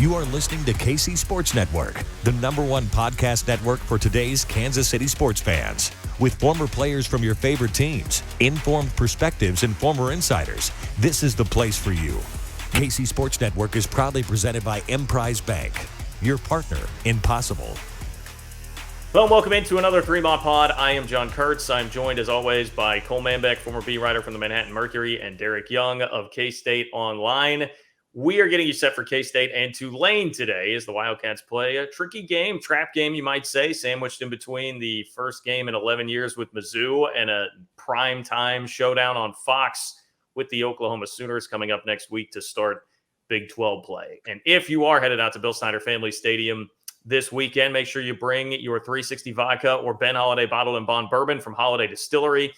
You are listening to KC Sports Network, the #1 podcast network for today's Kansas City sports fans. With former players from your favorite teams, informed perspectives, and former insiders, this is the place for you. KC Sports Network is proudly presented by Emprise Bank, your partner in possible. Well, welcome into another Three-Mod Pod. I am John Kurtz. I'm joined, as always, by Cole Manbeck, former beat writer from the Manhattan Mercury, and Derek Young of K-State Online. We are getting you set for K-State and Tulane today as the Wildcats play a tricky game, trap game, you might say, sandwiched in between the first game in 11 years with Mizzou and a primetime showdown on Fox with the Oklahoma Sooners coming up next week to start Big 12 play. And if you are headed out to Bill Snyder Family Stadium this weekend, make sure you bring your 360 vodka or Ben Holiday Bottled and Bond Bourbon from Holiday Distillery.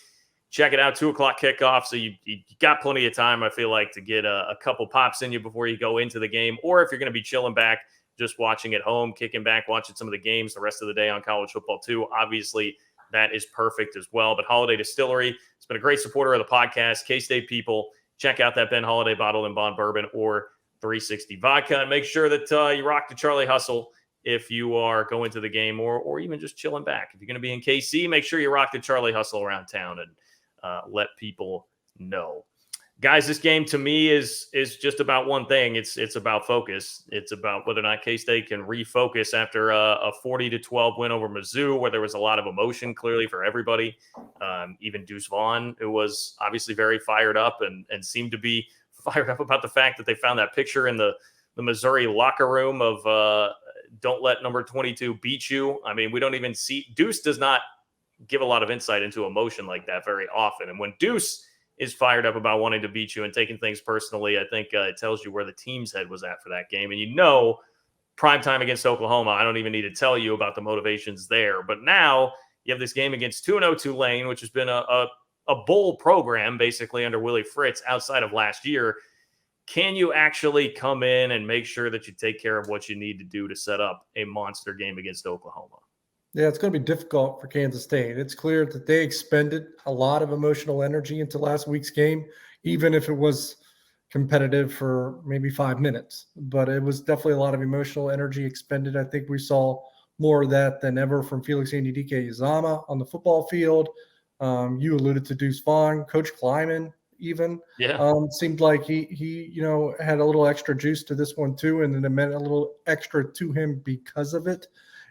Check it out, 2 o'clock kickoff, so you got plenty of time, I feel like, to get a couple pops in you before you go into the game. Or if you're going to be chilling back, just watching at home, kicking back, watching some of the games the rest of the day on college football too, obviously that is perfect as well. But Holiday Distillery has been a great supporter of the podcast. K-State people, check out that Ben Holiday Bottled and Bond Bourbon or 360 vodka. And make sure that you rock the Charlie Hustle if you are going to the game or even just chilling back. If you're going to be in KC, make sure you rock the Charlie Hustle around town and let people know. Guys, this game to me is just about one thing. It's about focus. It's about whether or not K-State can refocus after a 40-12 win over Mizzou, where there was a lot of emotion clearly for everybody. Even Deuce Vaughn, who was obviously very fired up and seemed to be fired up about the fact that they found that picture in the Missouri locker room of don't let number 22 beat you. I mean, we don't even see – Deuce does not give a lot of insight into emotion like that very often. And when Deuce is fired up about wanting to beat you and taking things personally, I think it tells you where the team's head was at for that game. And primetime against Oklahoma, I don't even need to tell you about the motivations there. But now you have this game against 2-0 Tulane, which has been a bowl program basically under Willie Fritz outside of last year. Can you actually come in and make sure that you take care of what you need to do to set up a monster game against Oklahoma? Yeah, it's going to be difficult for Kansas State. It's clear that they expended a lot of emotional energy into last week's game, even if it was competitive for maybe 5 minutes. But it was definitely a lot of emotional energy expended. I think we saw more of that than ever from Felix Anudike-Uzomah on the football field. You alluded to Deuce Vaughn, Coach Kleiman even. Yeah. Seemed like he had a little extra juice to this one too, and then it meant a little extra to him because of it.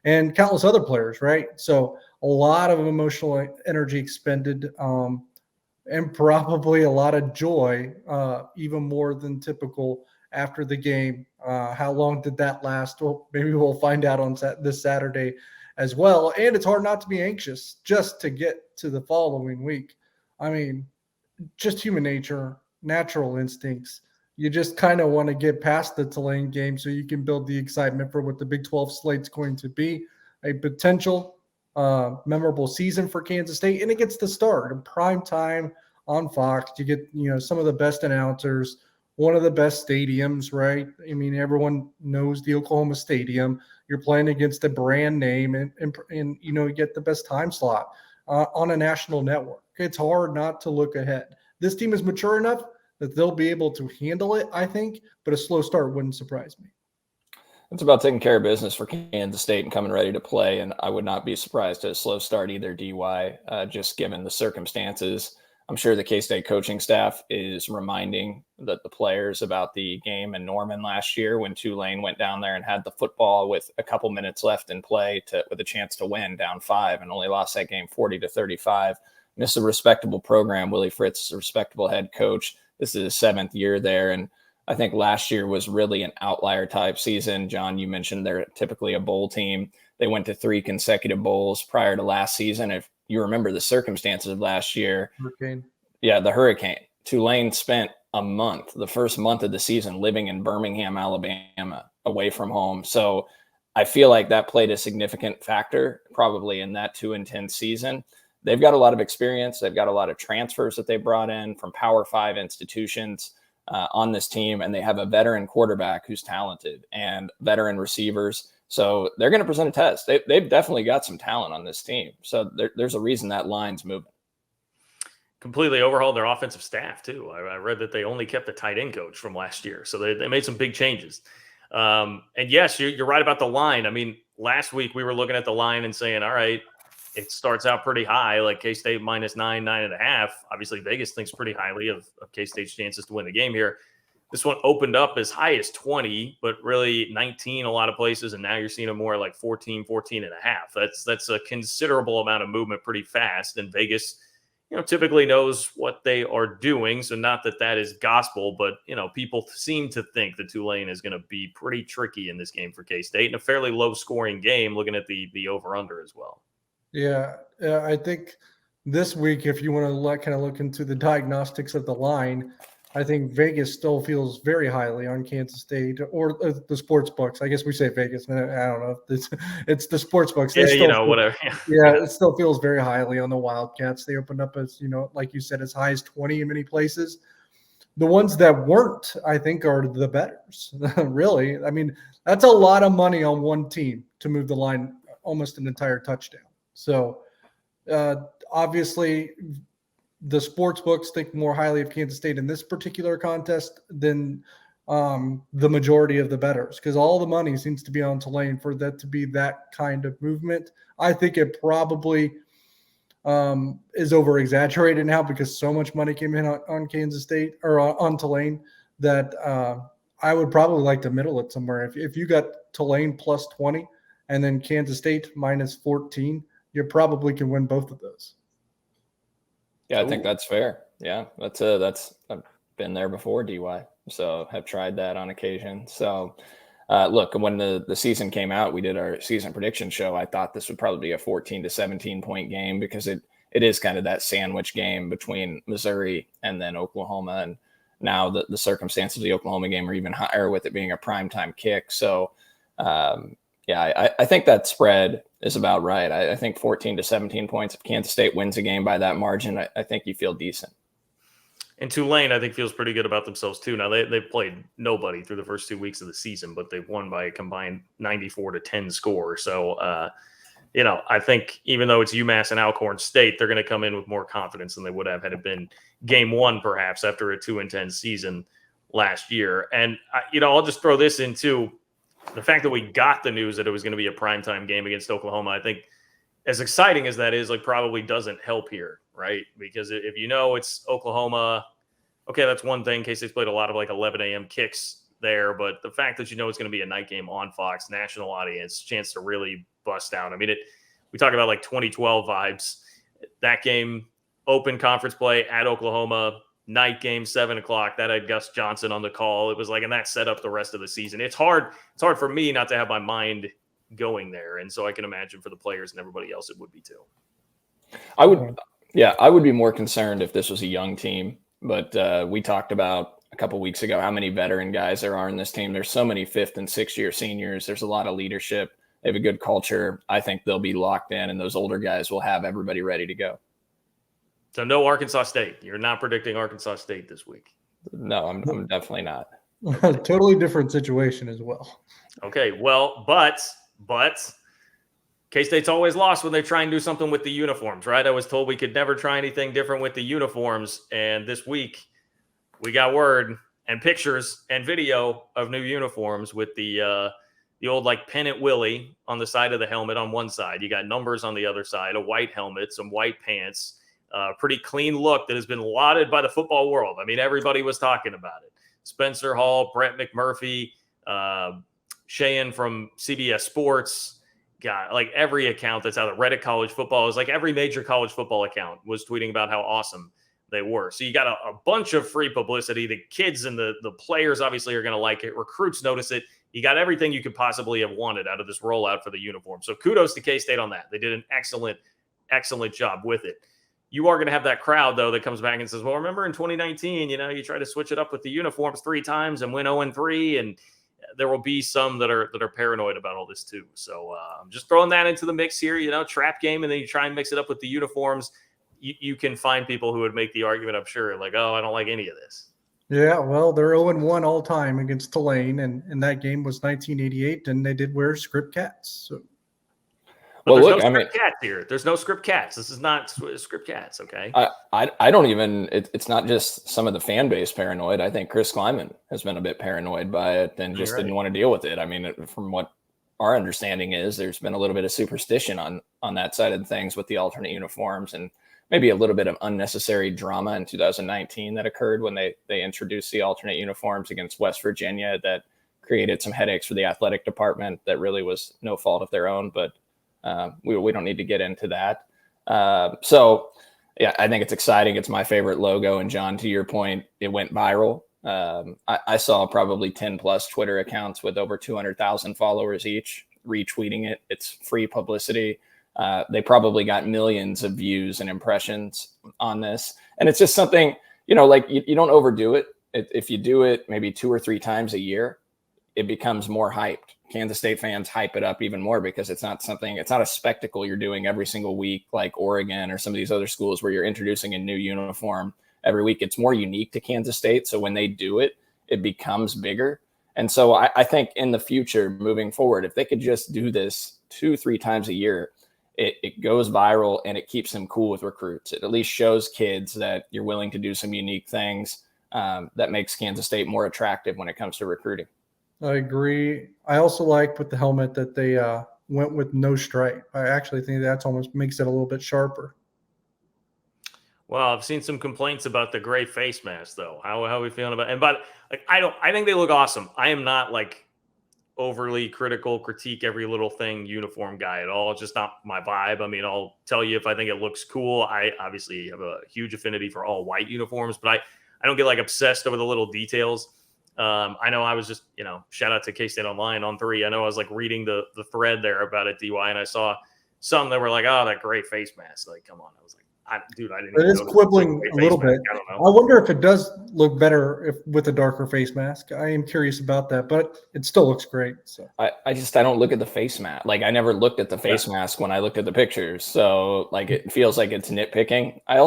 And countless other players, right? So a lot of emotional energy expended and probably a lot of joy, even more than typical after the game. How long did that last? Well, maybe we'll find out on this Saturday as well. And it's hard not to be anxious just to get to the following week. I mean, just human nature, natural instincts. You just kind of want to get past the Tulane game so you can build the excitement for what the Big 12 slate's going to be, a potential memorable season for Kansas State. And it gets to start in prime time on Fox. You get, some of the best announcers, one of the best stadiums, right? I mean, everyone knows the Oklahoma Stadium. You're playing against a brand name and you get the best time slot on a national network. It's hard not to look ahead. This team is mature enough that they'll be able to handle it, I think, but a slow start wouldn't surprise me. It's about taking care of business for Kansas State and coming ready to play, and I would not be surprised at a slow start either, DY, just given the circumstances. I'm sure the K-State coaching staff is reminding the players about the game in Norman last year when Tulane went down there and had the football with a couple minutes left in play with a chance to win down 5 and only lost that game 40-35. And this is a respectable program. Willie Fritz is a respectable head coach. This is his 7th year there, and I think last year was really an outlier type season. John, you mentioned they're typically a bowl team. They went to 3 consecutive bowls prior to last season. If you remember the circumstances of last year, the hurricane. Tulane spent a month, the first month of the season, living in Birmingham, Alabama, away from home. So I feel like that played a significant factor probably in that 2-10 season. They've got a lot of experience. They've got a lot of transfers that they brought in from Power 5 institutions on this team, and they have a veteran quarterback who's talented and veteran receivers. So they're going to present a test. They've definitely got some talent on this team. So there's a reason that line's moving. Completely overhauled their offensive staff, too. I read that they only kept the tight end coach from last year. So they made some big changes. And yes, you're right about the line. I mean, last week we were looking at the line and saying, all right, it starts out pretty high, like K-State -9, 9.5. Obviously, Vegas thinks pretty highly of K-State's chances to win the game here. This one opened up as high as 20, but really 19 a lot of places, and now you're seeing it more like 14, 14.5. That's a considerable amount of movement pretty fast, and Vegas, typically knows what they are doing. So not that is gospel, but, people seem to think that Tulane is going to be pretty tricky in this game for K-State, and a fairly low-scoring game looking at the over-under as well. Yeah, I think this week, if you want to kind of look into the diagnostics of the line, I think Vegas still feels very highly on Kansas State, or the sports books. I guess we say Vegas. I don't know. It's the sports books. Whatever. Yeah, it still feels very highly on the Wildcats. They opened up as, like you said, as high as 20 in many places. The ones that weren't, I think, are the bettors. Really. I mean, that's a lot of money on one team to move the line almost an entire touchdown. So, obviously, the sports books think more highly of Kansas State in this particular contest than the majority of the bettors, because all the money seems to be on Tulane for that to be that kind of movement. I think it probably is over exaggerated now because so much money came in on Kansas State or on Tulane that I would probably like to middle it somewhere. If you got Tulane plus 20 and then Kansas State minus 14, you probably can win both of those. Yeah, I think that's fair. Yeah, that's I've been there before, DY, so have tried that on occasion. So, look, when the season came out, we did our season prediction show. I thought this would probably be a 14 to 17 point game because it is kind of that sandwich game between Missouri and then Oklahoma. And now the circumstances of the Oklahoma game are even higher with it being a primetime kick. So, I think that spread is about right. I think 14 to 17 points. If Kansas State wins a game by that margin, I think you feel decent. And Tulane, I think, feels pretty good about themselves, too. Now, they've played nobody through the first 2 weeks of the season, but they've won by a combined 94-10 score. So, I think even though it's UMass and Alcorn State, they're going to come in with more confidence than they would have had it been game one, perhaps, after a 2-10 season last year. And, I'll just throw this in, too. The fact that we got the news that it was going to be a primetime game against Oklahoma, I think, as exciting as that is, probably doesn't help here, right? Because if it's Oklahoma, okay, that's one thing. K-State's played a lot of 11 a.m. kicks there, but the fact that it's going to be a night game on Fox, national audience, chance to really bust down. I mean, we talk about 2012 vibes. That game, open conference play at Oklahoma, night game, 7:00. That had Gus Johnson on the call. It was and that set up the rest of the season. It's hard for me not to have my mind going there. And so I can imagine for the players and everybody else, it would be too. I would be more concerned if this was a young team, but we talked about a couple weeks ago how many veteran guys there are in this team. There's so many 5th and 6th year seniors. There's a lot of leadership. They have a good culture. I think they'll be locked in, and those older guys will have everybody ready to go. So no Arkansas State. You're not predicting Arkansas State this week. No, I'm definitely not. Totally different situation as well. Okay, well, but K-State's always lost when they try and do something with the uniforms, right? I was told we could never try anything different with the uniforms, and this week we got word and pictures and video of new uniforms with the old pennant Willie on the side of the helmet on one side. You got numbers on the other side, a white helmet, some white pants. Pretty clean look that has been lauded by the football world. I mean, everybody was talking about it. Spencer Hall, Brett McMurphy, Cheyenne from CBS Sports. God, every account that's out of Reddit College Football is every major college football account was tweeting about how awesome they were. So you got a bunch of free publicity. The kids and the players obviously are going to like it. Recruits notice it. You got everything you could possibly have wanted out of this rollout for the uniform. So kudos to K-State on that. They did an excellent job with it. You are going to have that crowd, though, that comes back and says, well, remember in 2019, you try to switch it up with the uniforms 3 times and win 0-3, and there will be some that are paranoid about all this, too. So I'm just throwing that into the mix here, trap game, and then you try and mix it up with the uniforms. You can find people who would make the argument, I'm sure, oh, I don't like any of this. Yeah, well, they're 0-1 all time against Tulane, and that game was 1988, and they did wear script cats. So. But there's no script cats here. There's no script cats. This is not script cats, okay? I don't even, it's not just some of the fan base paranoid. I think Chris Klieman has been a bit paranoid by it and just didn't want to deal with it. I mean, from what our understanding is, there's been a little bit of superstition on that side of things with the alternate uniforms, and maybe a little bit of unnecessary drama in 2019 that occurred when they introduced the alternate uniforms against West Virginia that created some headaches for the athletic department that really was no fault of their own, but we don't need to get into that. So yeah, I think it's exciting. It's my favorite logo. And John, to your point, it went viral. I saw probably 10 plus Twitter accounts with over 200,000 followers each retweeting it. It's free publicity. They probably got millions of views and impressions on this. And it's just something, like you don't overdo it. If you do it maybe 2 or 3 times a year, it becomes more hyped. Kansas State fans hype it up even more because it's not a spectacle you're doing every single week like Oregon or some of these other schools where you're introducing a new uniform every week. It's more unique to Kansas State. So when they do it, it becomes bigger. And so I think in the future, moving forward, if they could just do this 2-3 times a year, it goes viral and it keeps them cool with recruits. It at least shows kids that you're willing to do some unique things that makes Kansas State more attractive when it comes to recruiting. I agree. I also like with the helmet that they went with no stripe. I actually think that's almost makes it a little bit sharper. Well, I've seen some complaints about the gray face mask, though. How are we feeling about it? And but I think they look awesome. I am not like overly critique every little thing uniform guy at all. It's just not my vibe. I mean, I'll tell you if I think it looks cool. I obviously have a huge affinity for all white uniforms, but I don't get like obsessed over the little details. I know I was just, shout out to K-State Online on 3. I know I was like reading the thread there about it, DY, and I saw some that were like, oh, that gray face mask. Like, come on. I was like, I didn't. It is quibbling a little bit. I don't know. I wonder if it does look better with a darker face mask. I am curious about that, but it still looks great. So I don't look at the face mask. Like I never looked at the face mask when I looked at the pictures. So like it feels like it's nitpicking. I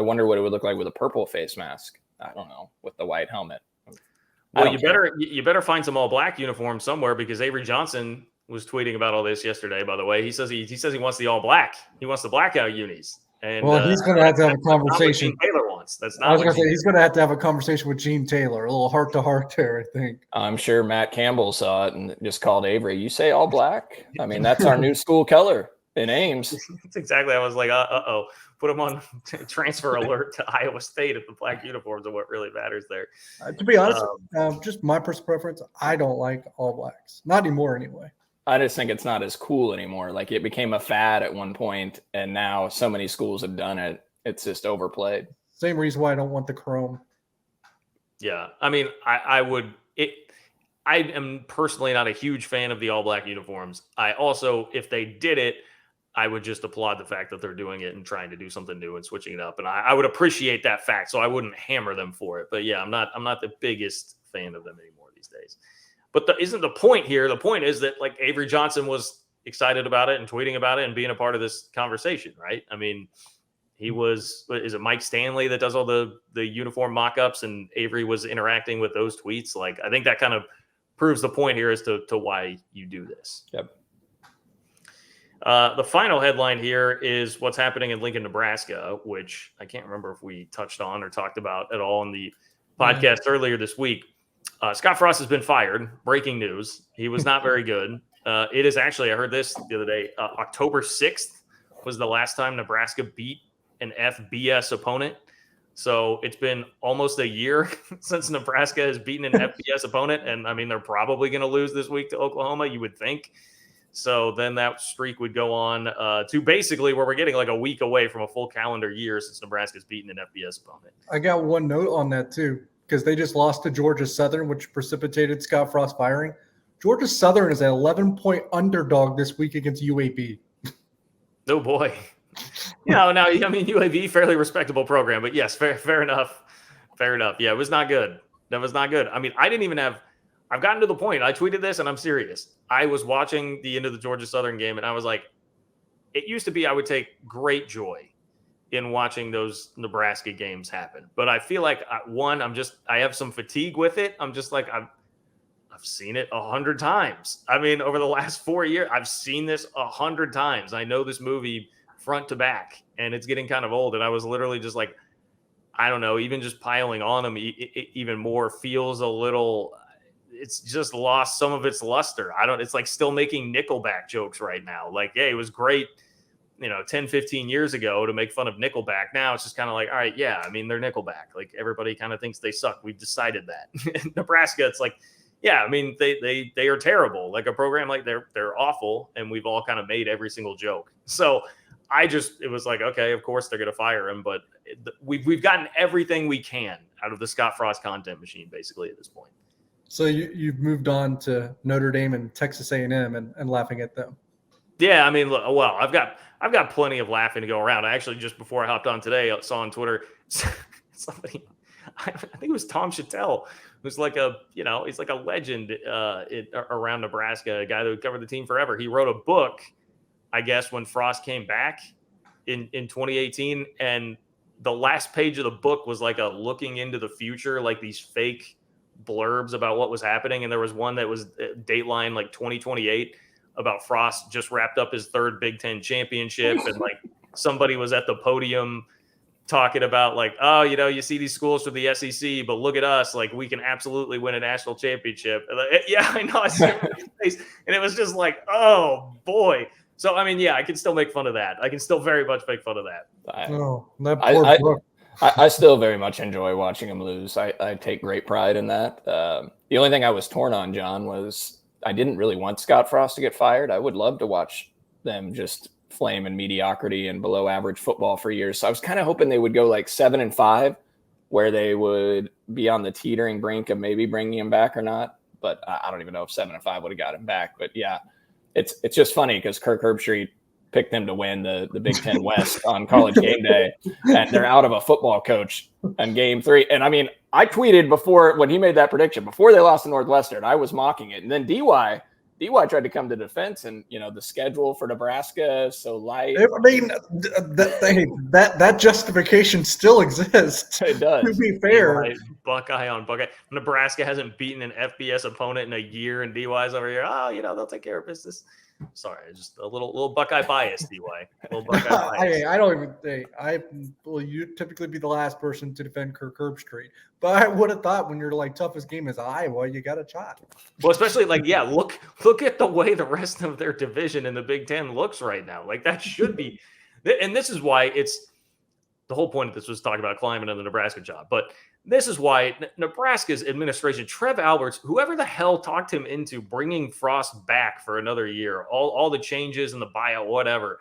wonder what it would look like with a purple face mask. I don't know, with the white helmet. Well, you better find some all black uniforms somewhere because Avery Johnson was tweeting about all this yesterday. By the way, he says he wants the all black. He wants the blackout unis. And he's going to have to have a conversation. Gene Taylor wants. That's not. I was going to say he's going to have a conversation with Gene Taylor, a little heart to heart there. I think. I'm sure Matt Campbell saw it and just called Avery. You say all black? I mean, that's our new school color in Ames. That's exactly. I was like, put him on transfer alert to Iowa State if the black uniforms are what really matters there. To be honest, just my personal preference, I don't like all blacks. Not anymore, anyway. I just think it's not as cool anymore. Like it became a fad at one point, and now so many schools have done it. It's just overplayed. Same reason why I don't want the chrome. Yeah, I mean, I am personally not a huge fan of the all black uniforms. I also, if they did it, I would just applaud the fact that they're doing it and trying to do something new and switching it up. And I would appreciate that fact. So I wouldn't hammer them for it. But yeah, I'm not the biggest fan of them anymore these days. But isn't the point here? The point is that like Avery Johnson was excited about it and tweeting about it and being a part of this conversation, right? I mean, is it Mike Stanley that does all the uniform mock-ups and Avery was interacting with those tweets? Like, I think that kind of proves the point here as to why you do this. Yep. The final headline here is what's happening in Lincoln, Nebraska, which I can't remember if we touched on or talked about at all in the podcast earlier this week. Scott Frost has been fired. Breaking news. He was not very good. It is actually, I heard this the other day, October 6th was the last time Nebraska beat an FBS opponent. So it's been almost a year since Nebraska has beaten an FBS opponent. And I mean, they're probably going to lose this week to Oklahoma, you would think. So then that streak would go on to basically where we're getting like a week away from a full calendar year since Nebraska's beaten an FBS opponent. I got one note on that too, because they just lost to Georgia Southern, which precipitated Scott Frost firing. Georgia Southern is an 11-point underdog this week against UAB. Oh boy. UAB, fairly respectable program, but yes, fair enough. Fair enough. Yeah, it was not good. That was not good. I mean, I've gotten to the point. I tweeted this and I'm serious. I was watching the end of the Georgia Southern game and I was like, it used to be I would take great joy in watching those Nebraska games happen. But I feel like I have some fatigue with it. I'm just like, I I've seen it 100 times. I mean, over the last 4 years, I've seen this 100 times. I know this movie front to back, and it's getting kind of old. And I was literally just like, I don't know, even just piling on them even more feels a little, it's just lost some of its luster. It's like still making Nickelback jokes right now. Like, yeah, it was great, 10, 15 years ago to make fun of Nickelback. Now it's just kind of like, all right, yeah, I mean, they're Nickelback. Like, everybody kind of thinks they suck. We've decided that. Nebraska, it's like, yeah, I mean, they are terrible. Like a program, like they're awful, and we've all kind of made every single joke. So it was like, okay, of course they're going to fire him, but we've gotten everything we can out of the Scott Frost content machine, basically, at this point. So you've moved on to Notre Dame and Texas A&M and laughing at them. Yeah, I mean, well, I've got plenty of laughing to go around. I actually, just before I hopped on today, I saw on Twitter somebody, I think it was Tom Chattel, who's like he's like a legend around Nebraska, a guy that would cover the team forever. He wrote a book, I guess, when Frost came back in 2018, and the last page of the book was like a looking into the future, like these fake blurbs about what was happening. And there was one that was Dateline like 2028 about Frost just wrapped up his third Big Ten championship. And like somebody was at the podium talking about like, oh, you see these schools from the SEC, but look at us. Like, we can absolutely win a national championship. And like, yeah, I know. I see his face. And it was just like, oh boy. So, I mean, yeah, I can still make fun of that. I can still very much make fun of that. I still very much enjoy watching him lose. I take great pride in that. The only thing I was torn on, John, was I didn't really want Scott Frost to get fired. I would love to watch them just flame in mediocrity and below average football for years. So I was kind of hoping they would go like 7-5, where they would be on the teetering brink of maybe bringing him back or not. But I don't even know if 7-5 would have got him back. But yeah, it's just funny because Kirk Herbstreit picked them to win the Big Ten West on College Game Day, and they're out of a football coach in Game 3. And I mean, I tweeted before when he made that prediction before they lost to Northwestern, I was mocking it. And then DY tried to come to defense, and the schedule for Nebraska is so light. I mean, that justification still exists. It does. To be fair, right. Buckeye on Buckeye. Nebraska hasn't beaten an FBS opponent in a year, and DY's over here. Oh, they'll take care of business. Sorry, just a little Buckeye bias, DY. A little Buckeye bias. I don't even think you typically be the last person to defend Kirk Herbstreit, but I would have thought when your like toughest game is Iowa, you got a shot. Well, especially like, yeah, look at the way the rest of their division in the Big Ten looks right now. Like, that should be, and this is why it's the whole point of this was talking about Kleiman and the Nebraska job, but this is why Nebraska's administration, Trev Alberts, whoever the hell talked him into bringing Frost back for another year, all the changes and the buyout, whatever,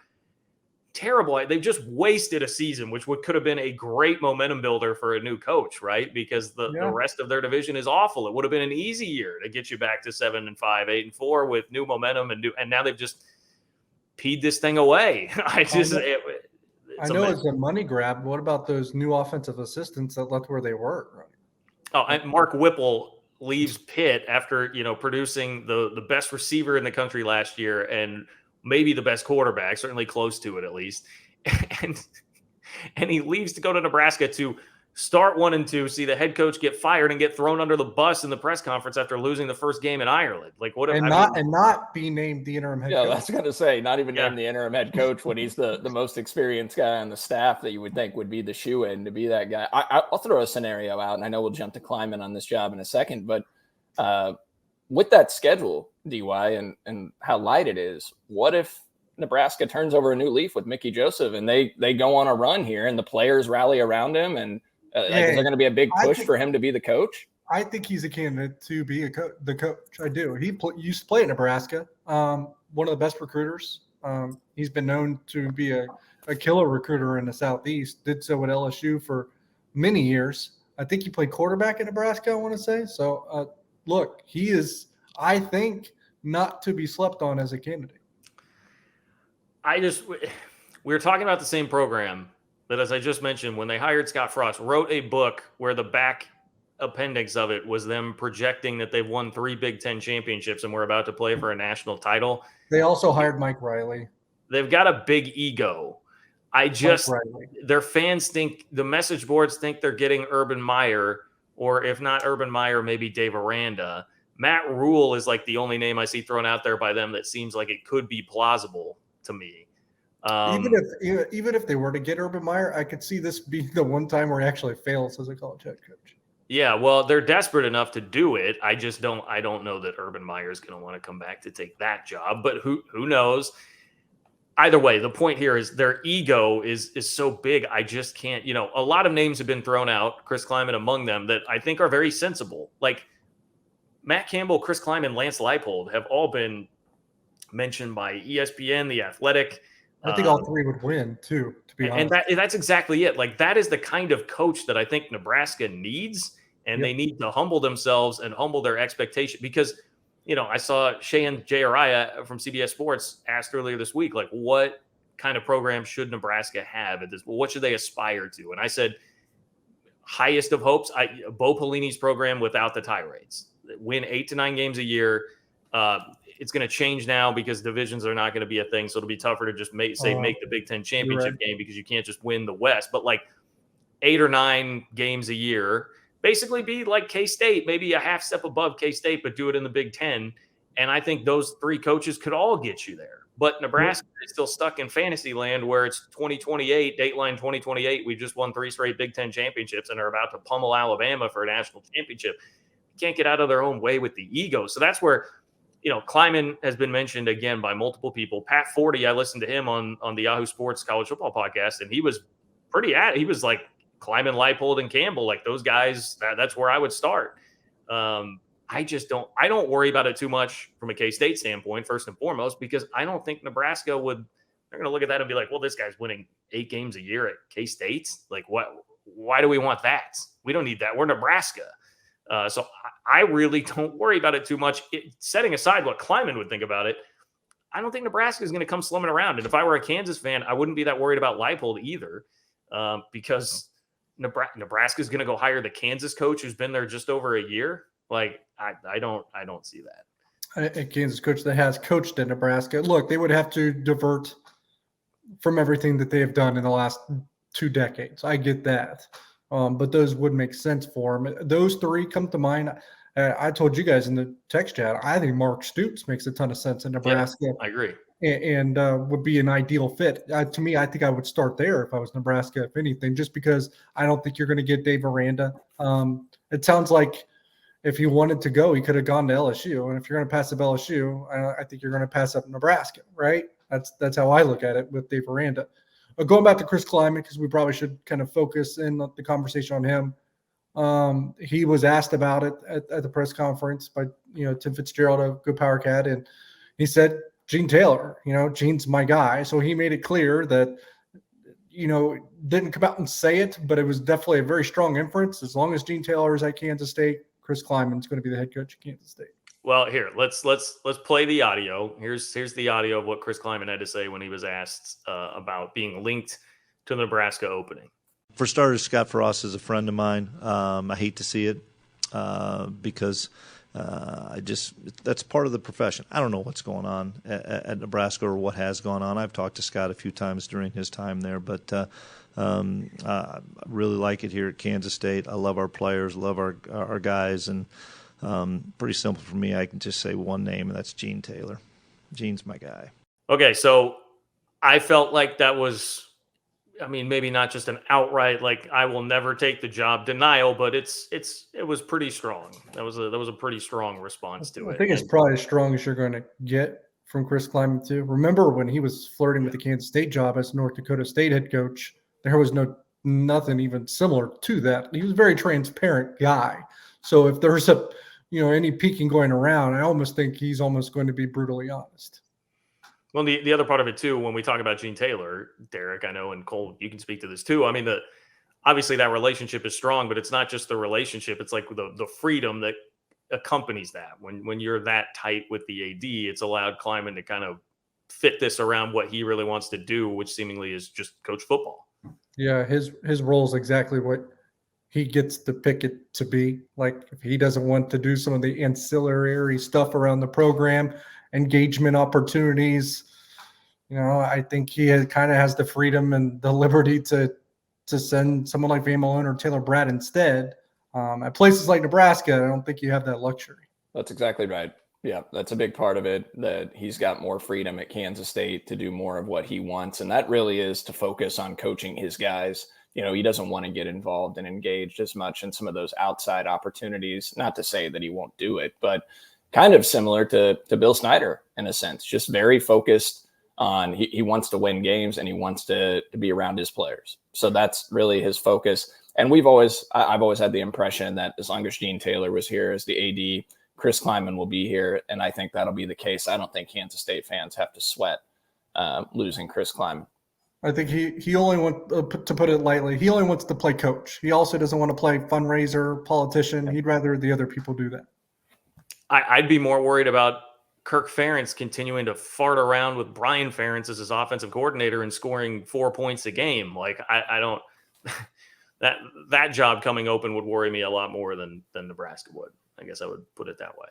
terrible. They've just wasted a season, which could have been a great momentum builder for a new coach, right? Because the rest of their division is awful. It would have been an easy year to get you back to 7-5, 8-4 with new momentum and now they've just peed this thing away. I know it's a money grab. What about those new offensive assistants that left where they were? Right? Oh, and Mark Whipple leaves Pitt after producing the best receiver in the country last year and maybe the best quarterback, certainly close to it at least. And he leaves to go to Nebraska to start 1-2, see the head coach get fired and get thrown under the bus in the press conference after losing the first game in Ireland. Like, what? And not be named the interim head coach. Yeah, that's going to say not even named the interim head coach when he's the most experienced guy on the staff that you would think would be the shoe-in to be that guy. I'll throw a scenario out, and I know we'll jump to Kleiman on this job in a second, but with that schedule, DY, and how light it is, what if Nebraska turns over a new leaf with Mickey Joseph and they go on a run here and the players rally around him and is there going to be a big push for him to be the coach? I think he's a candidate to be the coach. I do. He used to play at Nebraska. One of the best recruiters. He's been known to be a killer recruiter in the Southeast. Did so at LSU for many years. I think he played quarterback at Nebraska, I want to say. So, look, he is, I think, not to be slept on as a candidate. We were talking about the same program that, as I just mentioned, when they hired Scott Frost, wrote a book where the back appendix of it was them projecting that they've won 3 Big Ten championships and we're about to play for a national title. They also hired Mike Riley. They've got a big ego. Their fans think, the message boards think they're getting Urban Meyer, or if not Urban Meyer, maybe Dave Aranda. Matt Rule is like the only name I see thrown out there by them that seems like it could be plausible to me. Even if they were to get Urban Meyer, I could see this being the one time where he actually fails as a college head coach. Yeah, well, they're desperate enough to do it. I don't know that Urban Meyer is going to want to come back to take that job, but who knows? Either way, the point here is their ego is so big. I just can't, a lot of names have been thrown out, Chris Klieman among them, that I think are very sensible. Like Matt Campbell, Chris Klieman, Lance Leipold have all been mentioned by ESPN, The Athletic. I think all three would win too, to be honest. And that's exactly it. Like that is the kind of coach that I think Nebraska needs, and they need to humble themselves and humble their expectation because, I saw Shayan Jayariah from CBS Sports asked earlier this week, like, what kind of program should Nebraska have at this? Well, what should they aspire to? And I said, highest of hopes, Bo Pelini's program without the tirades. Win 8 to 9 games a year. It's going to change now because divisions are not going to be a thing. So it'll be tougher to just make the Big Ten championship game because you can't just win the West. But like 8 or 9 games a year, basically be like K-State, maybe a half step above K-State, but do it in the Big Ten. And I think those 3 coaches could all get you there. But Nebraska is still stuck in fantasy land where it's 2028, Dateline 2028. We just won 3 straight Big Ten championships and are about to pummel Alabama for a national championship. You can't get out of their own way with the ego. So that's where, Kleiman has been mentioned again by multiple people. Pat Forty, I listened to him on the Yahoo Sports college football podcast, and he was he was like Kleiman, Leipold, and Campbell, like those guys. That's where I would start. I don't worry about it too much from a K-State standpoint, first and foremost, because I don't think Nebraska they're going to look at that and be like, well, this guy's winning 8 games a year at K-State. Like, why do we want that? We don't need that. We're Nebraska. So I really don't worry about it too much. Setting aside what Kleiman would think about it, I don't think Nebraska is going to come slumming around. And if I were a Kansas fan, I wouldn't be that worried about Leipold either, because Nebraska is going to go hire the Kansas coach who's been there just over a year. Like I don't see that. A Kansas coach that has coached at Nebraska. Look, they would have to divert from everything that they have done in the last 2 decades. I get that. But those would make sense for him. Those 3 come to mind. I told you guys in the text chat, I think Mark Stoops makes a ton of sense in Nebraska. Yeah, I agree. And would be an ideal fit. To me, I think I would start there if I was Nebraska, if anything, just because I don't think you're going to get Dave Aranda. It sounds like if he wanted to go, he could have gone to LSU. And if you're going to pass up LSU, I think you're going to pass up Nebraska, right? That's how I look at it with Dave Aranda. Going back to Chris Klieman, because we probably should kind of focus in the conversation on him. He was asked about it at the press conference by Tim Fitzgerald of Good Power Cat, and he said Gene Taylor. Gene's my guy. So he made it clear that didn't come out and say it, but it was definitely a very strong inference. As long as Gene Taylor is at Kansas State, Chris Klieman's going to be the head coach of Kansas State. Well, here, let's play the audio. Here's the audio of what Chris Klieman had to say when he was asked about being linked to the Nebraska opening. For starters, Scott Frost is a friend of mine. I hate to see it because that's part of the profession. I don't know what's going on at Nebraska or what has gone on. I've talked to Scott a few times during his time there, but I really like it here at Kansas State. I love our players, love our guys, and pretty simple for me. I can just say one name, and that's Gene Taylor. Gene's my guy. Okay, so I felt like that was, maybe not just an outright like I will never take the job denial, but it was pretty strong. That was a pretty strong response to it. I think it's probably as strong as you're going to get from Chris Klieman too. Remember when he was flirting with the Kansas State job as North Dakota State head coach? There was nothing even similar to that. He was a very transparent guy. So if there's any peeking going around, I almost think he's almost going to be brutally honest. Well, the other part of it too, when we talk about Gene Taylor, Derek, I know, and Cole, you can speak to this too. Obviously that relationship is strong, but it's not just the relationship. It's like the freedom that accompanies that. When you're that tight with the AD, it's allowed Kleiman to kind of fit this around what he really wants to do, which seemingly is just coach football. Yeah, his role is exactly what he gets to pick it to be. Like if he doesn't want to do some of the ancillary stuff around the program, engagement opportunities, I think he kind of has the freedom and the liberty to send someone like Van Malone or Taylor Bratt instead. At places like Nebraska, I don't think you have that luxury. That's exactly right. Yeah, that's a big part of it, that he's got more freedom at Kansas State to do more of what he wants. And that really is to focus on coaching his guys. He doesn't want to get involved and engaged as much in some of those outside opportunities. Not to say that he won't do it, but kind of similar to Bill Snyder in a sense, just very focused on he wants to win games and he wants to be around his players. So that's really his focus. And I've always had the impression that as long as Gene Taylor was here as the AD, Chris Klieman will be here, and I think that'll be the case. I don't think Kansas State fans have to sweat losing Chris Klieman. I think he only wants, to put it lightly, he only wants to play coach. He also doesn't want to play fundraiser, politician. He'd rather the other people do that. I'd be more worried about Kirk Ferentz continuing to fart around with Brian Ferentz as his offensive coordinator and scoring 4 points a game. Like I don't that job coming open would worry me a lot more than Nebraska would. I guess I would put it that way.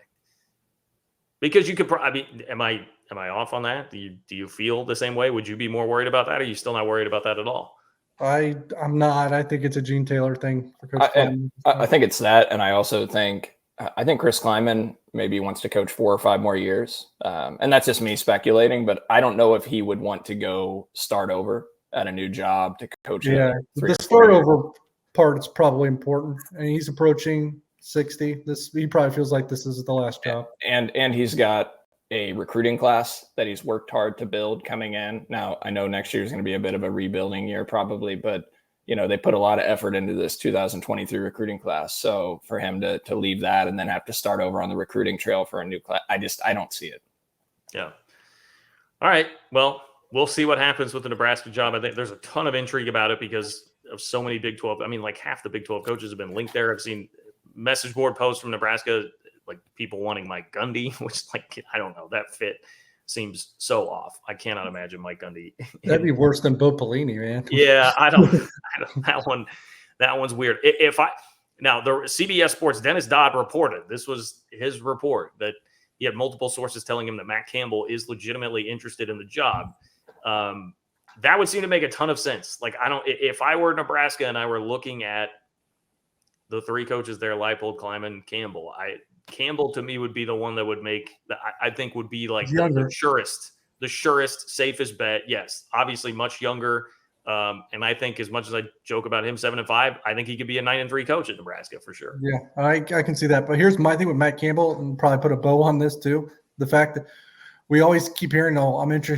Because you could, am I off on that? Do you feel the same way? Would you be more worried about that? Or are you still not worried about that at all? I'm not. I think it's a Gene Taylor thing. For Coach I think it's that. And I also think Chris Klieman maybe wants to coach 4 or 5 more years. And that's just me speculating, but I don't know if he would want to go start over at a new job to coach. Yeah, the start over part is probably important. And he's approaching 60. He probably feels like this is the last job. And he's got a recruiting class that he's worked hard to build coming in. Now, I know next year is going to be a bit of a rebuilding year probably, but they put a lot of effort into this 2023 recruiting class. So for him to leave that and then have to start over on the recruiting trail for a new class, I don't see it. Yeah. All right. Well, we'll see what happens with the Nebraska job. I think there's a ton of intrigue about it because of so many Big 12. I mean, like half the Big 12 coaches have been linked there. I've seen message board posts from Nebraska, like people wanting Mike Gundy, which I don't know, that fit seems so off. I cannot imagine Mike Gundy. That'd be worse than Bo Pelini, man. Yeah, I don't that one's weird. Now the CBS Sports Dennis Dodd reported, this was his report, that he had multiple sources telling him that Matt Campbell is legitimately interested in the job. That would seem to make a ton of sense. Like if I were Nebraska and I were looking at the 3 coaches there, Leipold, Kleiman, Campbell, Campbell to me would be the one that would make I think would be like the surest, safest bet. Yes, obviously much younger. And I think as much as I joke about him 7-5, I think he could be a 9-3 coach at Nebraska for sure. Yeah, I can see that. But here's my thing with Matt Campbell, and probably put a bow on this too. The fact that we always keep hearing,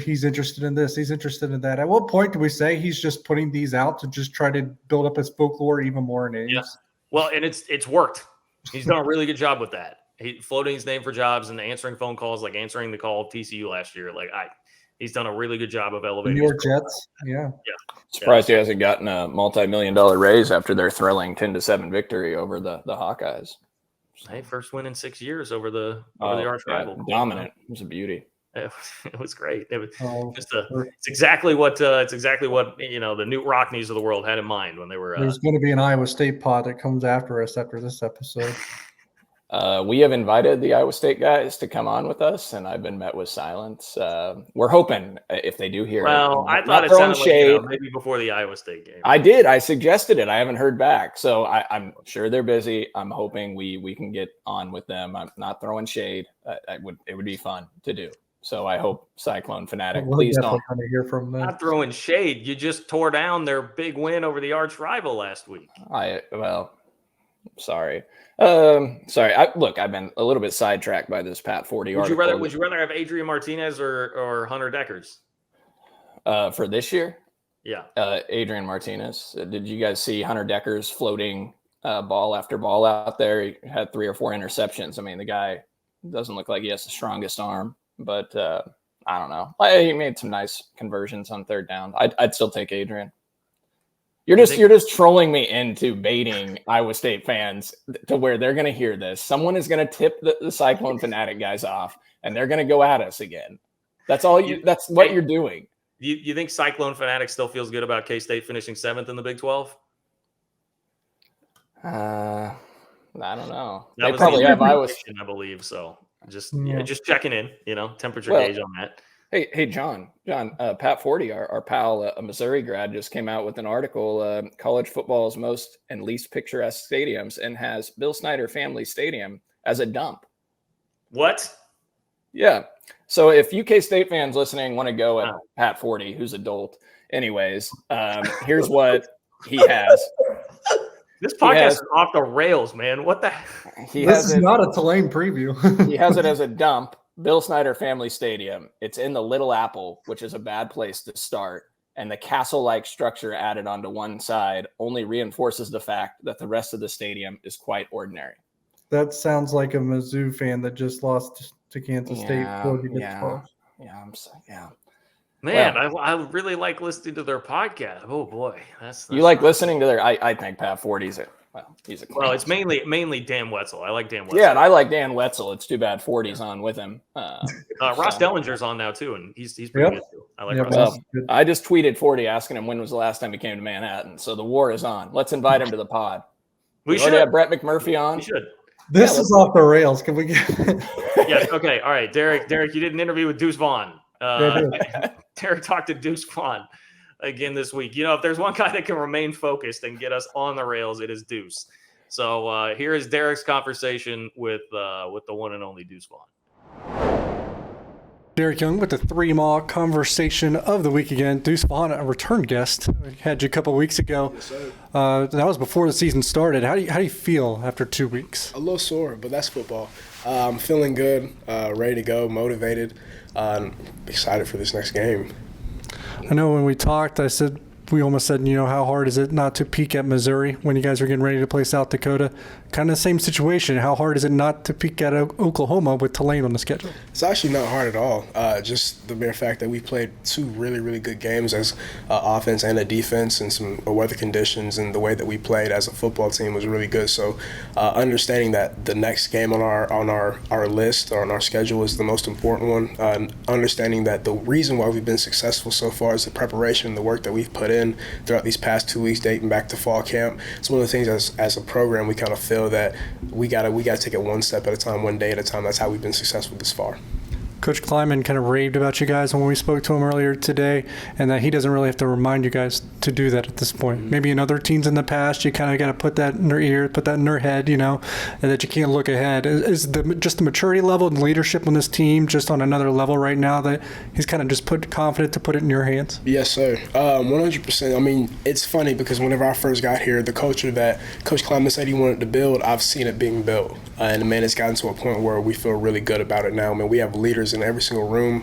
he's interested in this, he's interested in that. At what point do we say he's just putting these out to just try to build up his folklore even more names? Yeah. Well, and it's worked. He's done a really good job with that. He floating his name for jobs and answering phone calls, like answering the call of TCU last year. He's done a really good job of elevating New York Jets. Yeah. Surprised he hasn't gotten a multi-million-dollar raise after their thrilling 10-7 victory over the Hawkeyes. Hey, first win in 6 years over the arch rival. Dominant. It was a beauty. It was great. It was it's exactly what the Newt Rockneys of the world had in mind when they were. There's going to be an Iowa State pod that comes after us after this episode. We have invited the Iowa State guys to come on with us, and I've been met with silence. We're hoping if they do hear. Well, I thought it sounded like maybe before the Iowa State game. I did. I suggested it. I haven't heard back, so I'm sure they're busy. I'm hoping we can get on with them. I'm not throwing shade. It would be fun to do. So I hope Cyclone Fanatic, please don't. Hear from them. Not throwing shade. You just tore down their big win over the arch rival last week. Sorry. I've been a little bit sidetracked by this Pat 40 article. Would you rather have Adrian Martinez or Hunter Deckers? For this year? Yeah. Adrian Martinez. Did you guys see Hunter Deckers floating ball after ball out there? He had 3 or 4 interceptions. I mean, the guy doesn't look like he has the strongest arm. But I don't know. He made some nice conversions on 3rd down. I'd still take Adrian. You're just trolling me into baiting Iowa State fans to where they're going to hear this. Someone is going to tip the Cyclone Fanatic guys off, and they're going to go at us again. That's all That's what you're doing. You think Cyclone Fanatic still feels good about K-State finishing 7th in the Big 12? I don't know. They probably have Iowa State, I believe so. Just checking in, temperature gauge on that. Hey, John, Pat 40, our pal, a Missouri grad, just came out with an article, college football's most and least picturesque stadiums, and has Bill Snyder Family Stadium as a dump. What? Yeah. So if UK State fans listening want to go at Pat 40, who's adult, anyways, here's what he has. This podcast is off the rails, man. What the? This is not a Tulane preview. He has it as a dump. Bill Snyder Family Stadium. It's in the Little Apple, which is a bad place to start. And the castle-like structure added onto one side only reinforces the fact that the rest of the stadium is quite ordinary. That sounds like a Mizzou fan that just lost to Kansas State. Man, well, I really like listening to their podcast. Oh boy, that's you like listening to their. I think Pat Forty's it. Well, he's a class. Well, it's mainly Dan Wetzel. I like Dan Wetzel. Yeah, and I like Dan Wetzel. It's too bad 40's on with him. Ross Dellinger's on now too, and he's pretty good too. I like Ross. Well, I just tweeted 40 asking him when was the last time he came to Manhattan. So the war is on. Let's invite him to the pod. We should have Brett McMurphy on. We should. This is off the rails. Can we get? Yes. Okay. All right, Derek. You did an interview with Deuce Vaughn. Derek talked to Deuce Vaughn again this week. You know, if there's one guy that can remain focused and get us on the rails, it is Deuce. So here is Derek's conversation with the one and only Deuce Vaughn. Derek Young with the 3-Mall conversation of the week again. Deuce Vaughn, a return guest. We had you a couple of weeks ago. Yes, sir. That was before the season started. How do you feel after 2 weeks? A little sore, but that's football. I'm feeling good, ready to go, motivated, excited for this next game. I know when we talked, we almost said, how hard is it not to peak at Missouri when you guys were getting ready to play South Dakota? Kind of the same situation. How hard is it not to peak at Oklahoma with Tulane on the schedule? It's actually not hard at all. Just the mere fact that we played 2 really, really good games as offense and a defense, and some weather conditions, and the way that we played as a football team was really good. So understanding that the next game on our list or on our schedule is the most important one, understanding that the reason why we've been successful so far is the preparation and the work that we've put in throughout these past 2 weeks dating back to fall camp. It's one of the things as a program we kind of feel that we gotta take it one step at a time, one day at a time. That's how we've been successful this far. Coach Kleiman kind of raved about you guys when we spoke to him earlier today, and that he doesn't really have to remind you guys to do that at this point. Mm-hmm. Maybe in other teams in the past, you kind of got to put that in their ear, put that in their head, and that you can't look ahead. Is just the maturity level and leadership on this team just on another level right now that he's kind of just confident to put it in your hands? Yes, sir. 100%. I mean, it's funny because whenever I first got here, the culture that Coach Kleiman said he wanted to build, I've seen it being built. And, man, it's gotten to a point where we feel really good about it now. I mean, we have leaders in every single room,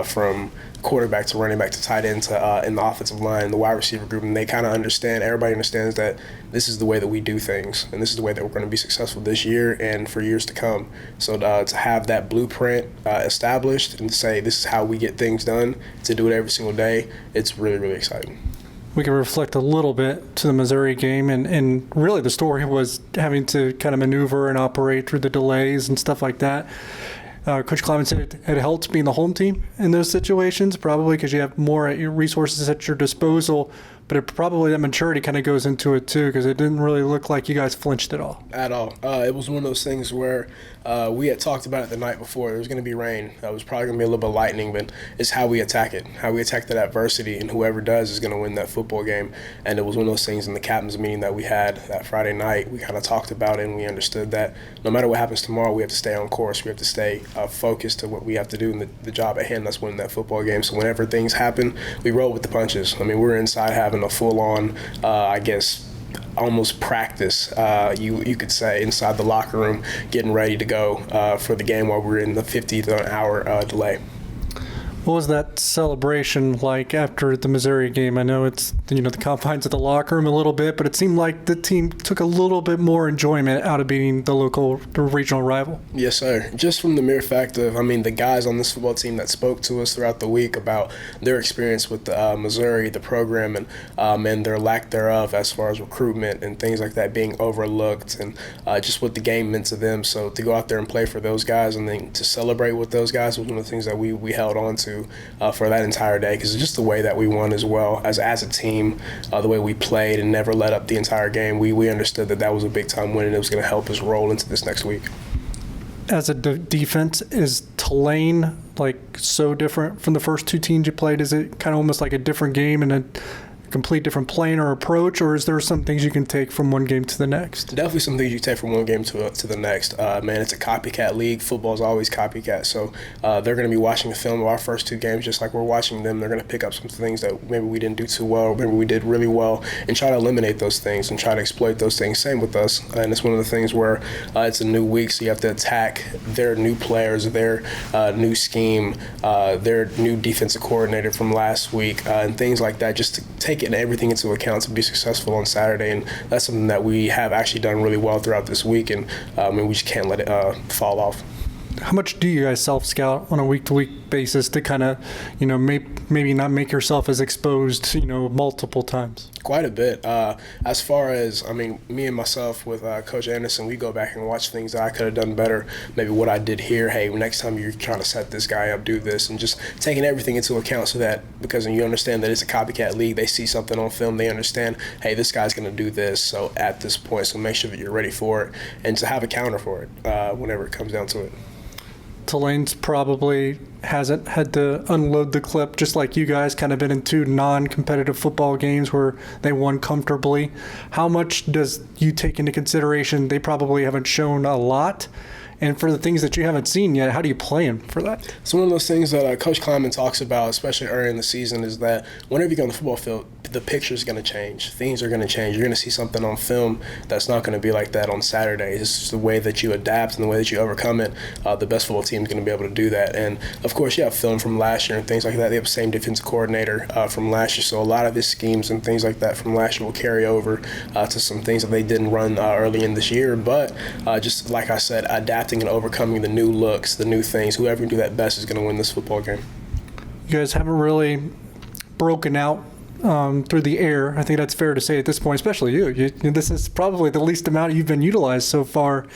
from quarterback to running back to tight end to in the offensive line, the wide receiver group, and they kind of understand, everybody understands that this is the way that we do things, and this is the way that we're going to be successful this year and for years to come. So to have that blueprint established and to say this is how we get things done, to do it every single day, it's really, really exciting. We can reflect a little bit to the Missouri game, and really the story was having to kind of maneuver and operate through the delays and stuff like that. Coach Kleiman said it helps being the home team in those situations, probably because you have more resources at your disposal, but probably that maturity kind of goes into it too, because it didn't really look like you guys flinched at all. At all. It was one of those things where we had talked about it the night before. There was going to be rain. It was probably going to be a little bit of lightning, but it's how we attack it, how we attack that adversity, and whoever does is going to win that football game. And it was one of those things in the captain's meeting that we had that Friday night. We kind of talked about it, and we understood that no matter what happens tomorrow, we have to stay on course. We have to stay focused to what we have to do, and the job at hand, that's winning that football game. So whenever things happen, we roll with the punches. I mean, we're inside having a full-on, almost practice, you could say, inside the locker room, getting ready to go for the game while we're in the 50-hour delay. What was that celebration like after the Missouri game? I know it's the confines of the locker room a little bit, but it seemed like the team took a little bit more enjoyment out of beating the regional rival. Yes, sir. Just from the mere fact of, the guys on this football team that spoke to us throughout the week about their experience with Missouri, the program, and their lack thereof as far as recruitment and things like that being overlooked, and just what the game meant to them. So to go out there and play for those guys and then to celebrate with those guys was one of the things that we held on to for that entire day, because it's just the way that we won as well as a team, the way we played and never let up the entire game. We understood that was a big time win, and it was going to help us roll into this next week. As a defense, is Tulane so different from the first 2 teams you played? Is it kind of almost like a different game and complete different plan or approach, or is there some things you can take from one game to the next? Definitely some things you take from one game to the next. Man, it's a copycat league. Football's always copycat. So they're going to be watching the film of our first two games just like we're watching them. They're going to pick up some things that maybe we didn't do too well, or maybe we did really well, and try to eliminate those things and try to exploit those things. Same with us. And it's one of the things where it's a new week, so you have to attack their new players, their new scheme, their new defensive coordinator from last week, and things like that, just to take everything into account to be successful on Saturday. And that's something that we have actually done really well throughout this week, and we just can't let it fall off. How much do you guys self-scout on a week-to-week basis to kind of, maybe not make yourself as exposed, multiple times? Quite a bit. As far as, me and myself with Coach Anderson, we go back and watch things that I could have done better. Maybe what I did here, hey, next time you're trying to set this guy up, do this, and just taking everything into account so that, because you understand that it's a copycat league, they see something on film, they understand, hey, this guy's going to do this, so at this point, so make sure that you're ready for it, and to have a counter for it whenever it comes down to it. Tulane's probably hasn't had to unload the clip, just like you guys, kind of been in two non-competitive football games where they won comfortably. How much does you take into consideration they probably haven't shown a lot? And for the things that you haven't seen yet, how do you plan for that? So one of those things that Coach Kleiman talks about, especially early in the season, is that whenever you go on the football field, the picture is going to change. Things are going to change. You're going to see something on film that's not going to be like that on Saturday. It's just the way that you adapt and the way that you overcome it. The best football team is going to be able to do that. And, of course, you have film from last year and things like that. They have the same defensive coordinator from last year. So a lot of his schemes and things like that from last year will carry over to some things that they didn't run early in this year. But just like I said, adapting and overcoming the new looks, the new things, whoever can do that best is going to win this football game. You guys haven't really broken out through the air. I think that's fair to say at this point, especially you. This is probably the least amount you've been utilized so far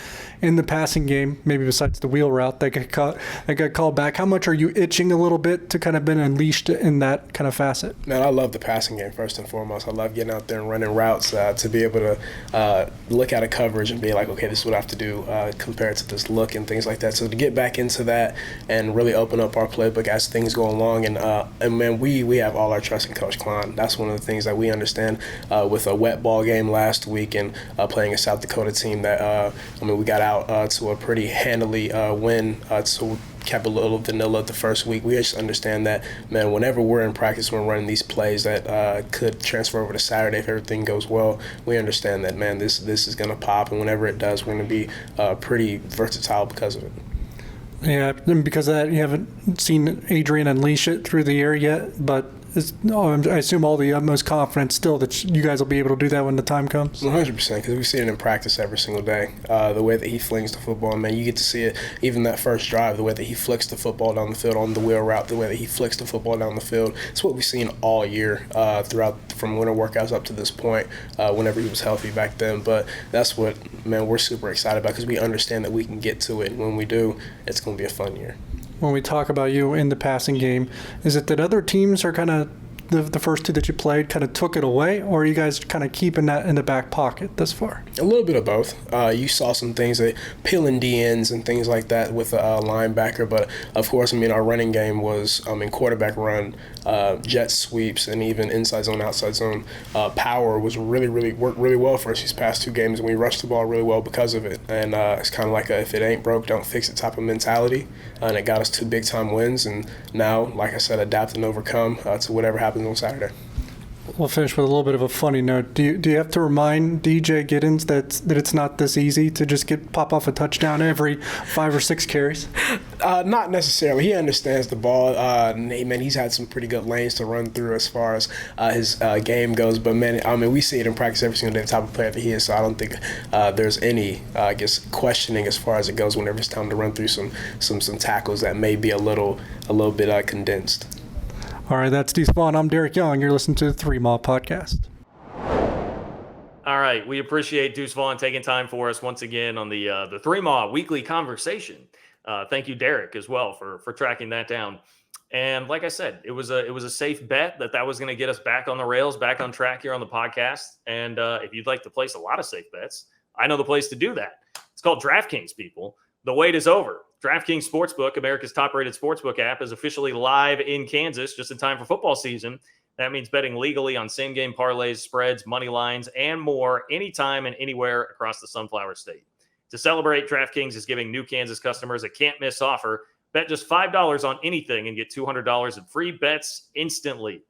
in the passing game, maybe besides the wheel route that got called back. How much are you itching a little bit to kind of been unleashed in that kind of facet? Man, I love the passing game first and foremost. I love getting out there and running routes to be able to look at a coverage and be like, okay, this is what I have to do compared to this look and things like that. So to get back into that and really open up our playbook as things go along, and man, we have all our trust in Coach Klieman. That's one of the things that we understand with a wet ball game last week and playing a South Dakota team that we got out to a pretty handily win. So kept a little vanilla the first week. We just understand that, man, whenever we're in practice, we're running these plays that could transfer over to Saturday if everything goes well. We understand that, man, this is going to pop, and whenever it does, we're going to be pretty versatile because of it. Yeah, and because of that, you haven't seen Adrian unleash it through the air yet, but I assume all the utmost confidence still that you guys will be able to do that when the time comes. 100%, because we see it in practice every single day. The way that he flings the football, man, you get to see it even that first drive, the way that he flicks the football down the field on the wheel route, the way that he flicks the football down the field. It's what we've seen all year throughout from winter workouts up to this point, whenever he was healthy back then. But that's what, man, we're super excited about because we understand that we can get to it. And when we do, it's going to be a fun year. When we talk about you in the passing game, is it that other teams are kind of the first two that you played kind of took it away, or are you guys kind of keeping that in the back pocket thus far? A little bit of both. You saw some things that peeling DNs and things like that with a linebacker, but of course, our running game was quarterback run, jet sweeps, and even inside zone, outside zone. Power was really worked really well for us these past two games, and we rushed the ball really well because of it. And it's kind of like a if it ain't broke, don't fix it type of mentality, and it got us 2 big-time wins. And now, like I said, adapt and overcome to whatever happens on Saturday. We'll finish with a little bit of a funny note. Do you have to remind DJ Giddens that it's not this easy to just pop off a touchdown every 5 or 6 carries? Not necessarily. He understands the ball. He's had some pretty good lanes to run through as far as his game goes. But man, we see it in practice every single day, the type of player that he is. So I don't think there's any, questioning as far as it goes whenever it's time to run through some tackles that may be a little bit condensed. All right, that's Deuce Vaughn. I'm Derek Young. You're listening to the 3 Mile Podcast. All right, we appreciate Deuce Vaughn taking time for us once again on the 3 Mile weekly conversation. Thank you, Derek, as well for tracking that down. And like I said, it was a safe bet that was going to get us back on the rails, back on track here on the podcast. And if you'd like to place a lot of safe bets, I know the place to do that. It's called DraftKings, people. The wait is over. DraftKings Sportsbook, America's top-rated sportsbook app, is officially live in Kansas just in time for football season. That means betting legally on same-game parlays, spreads, money lines, and more anytime and anywhere across the Sunflower State. To celebrate, DraftKings is giving new Kansas customers a can't-miss offer. Bet just $5 on anything and get $200 in free bets instantly.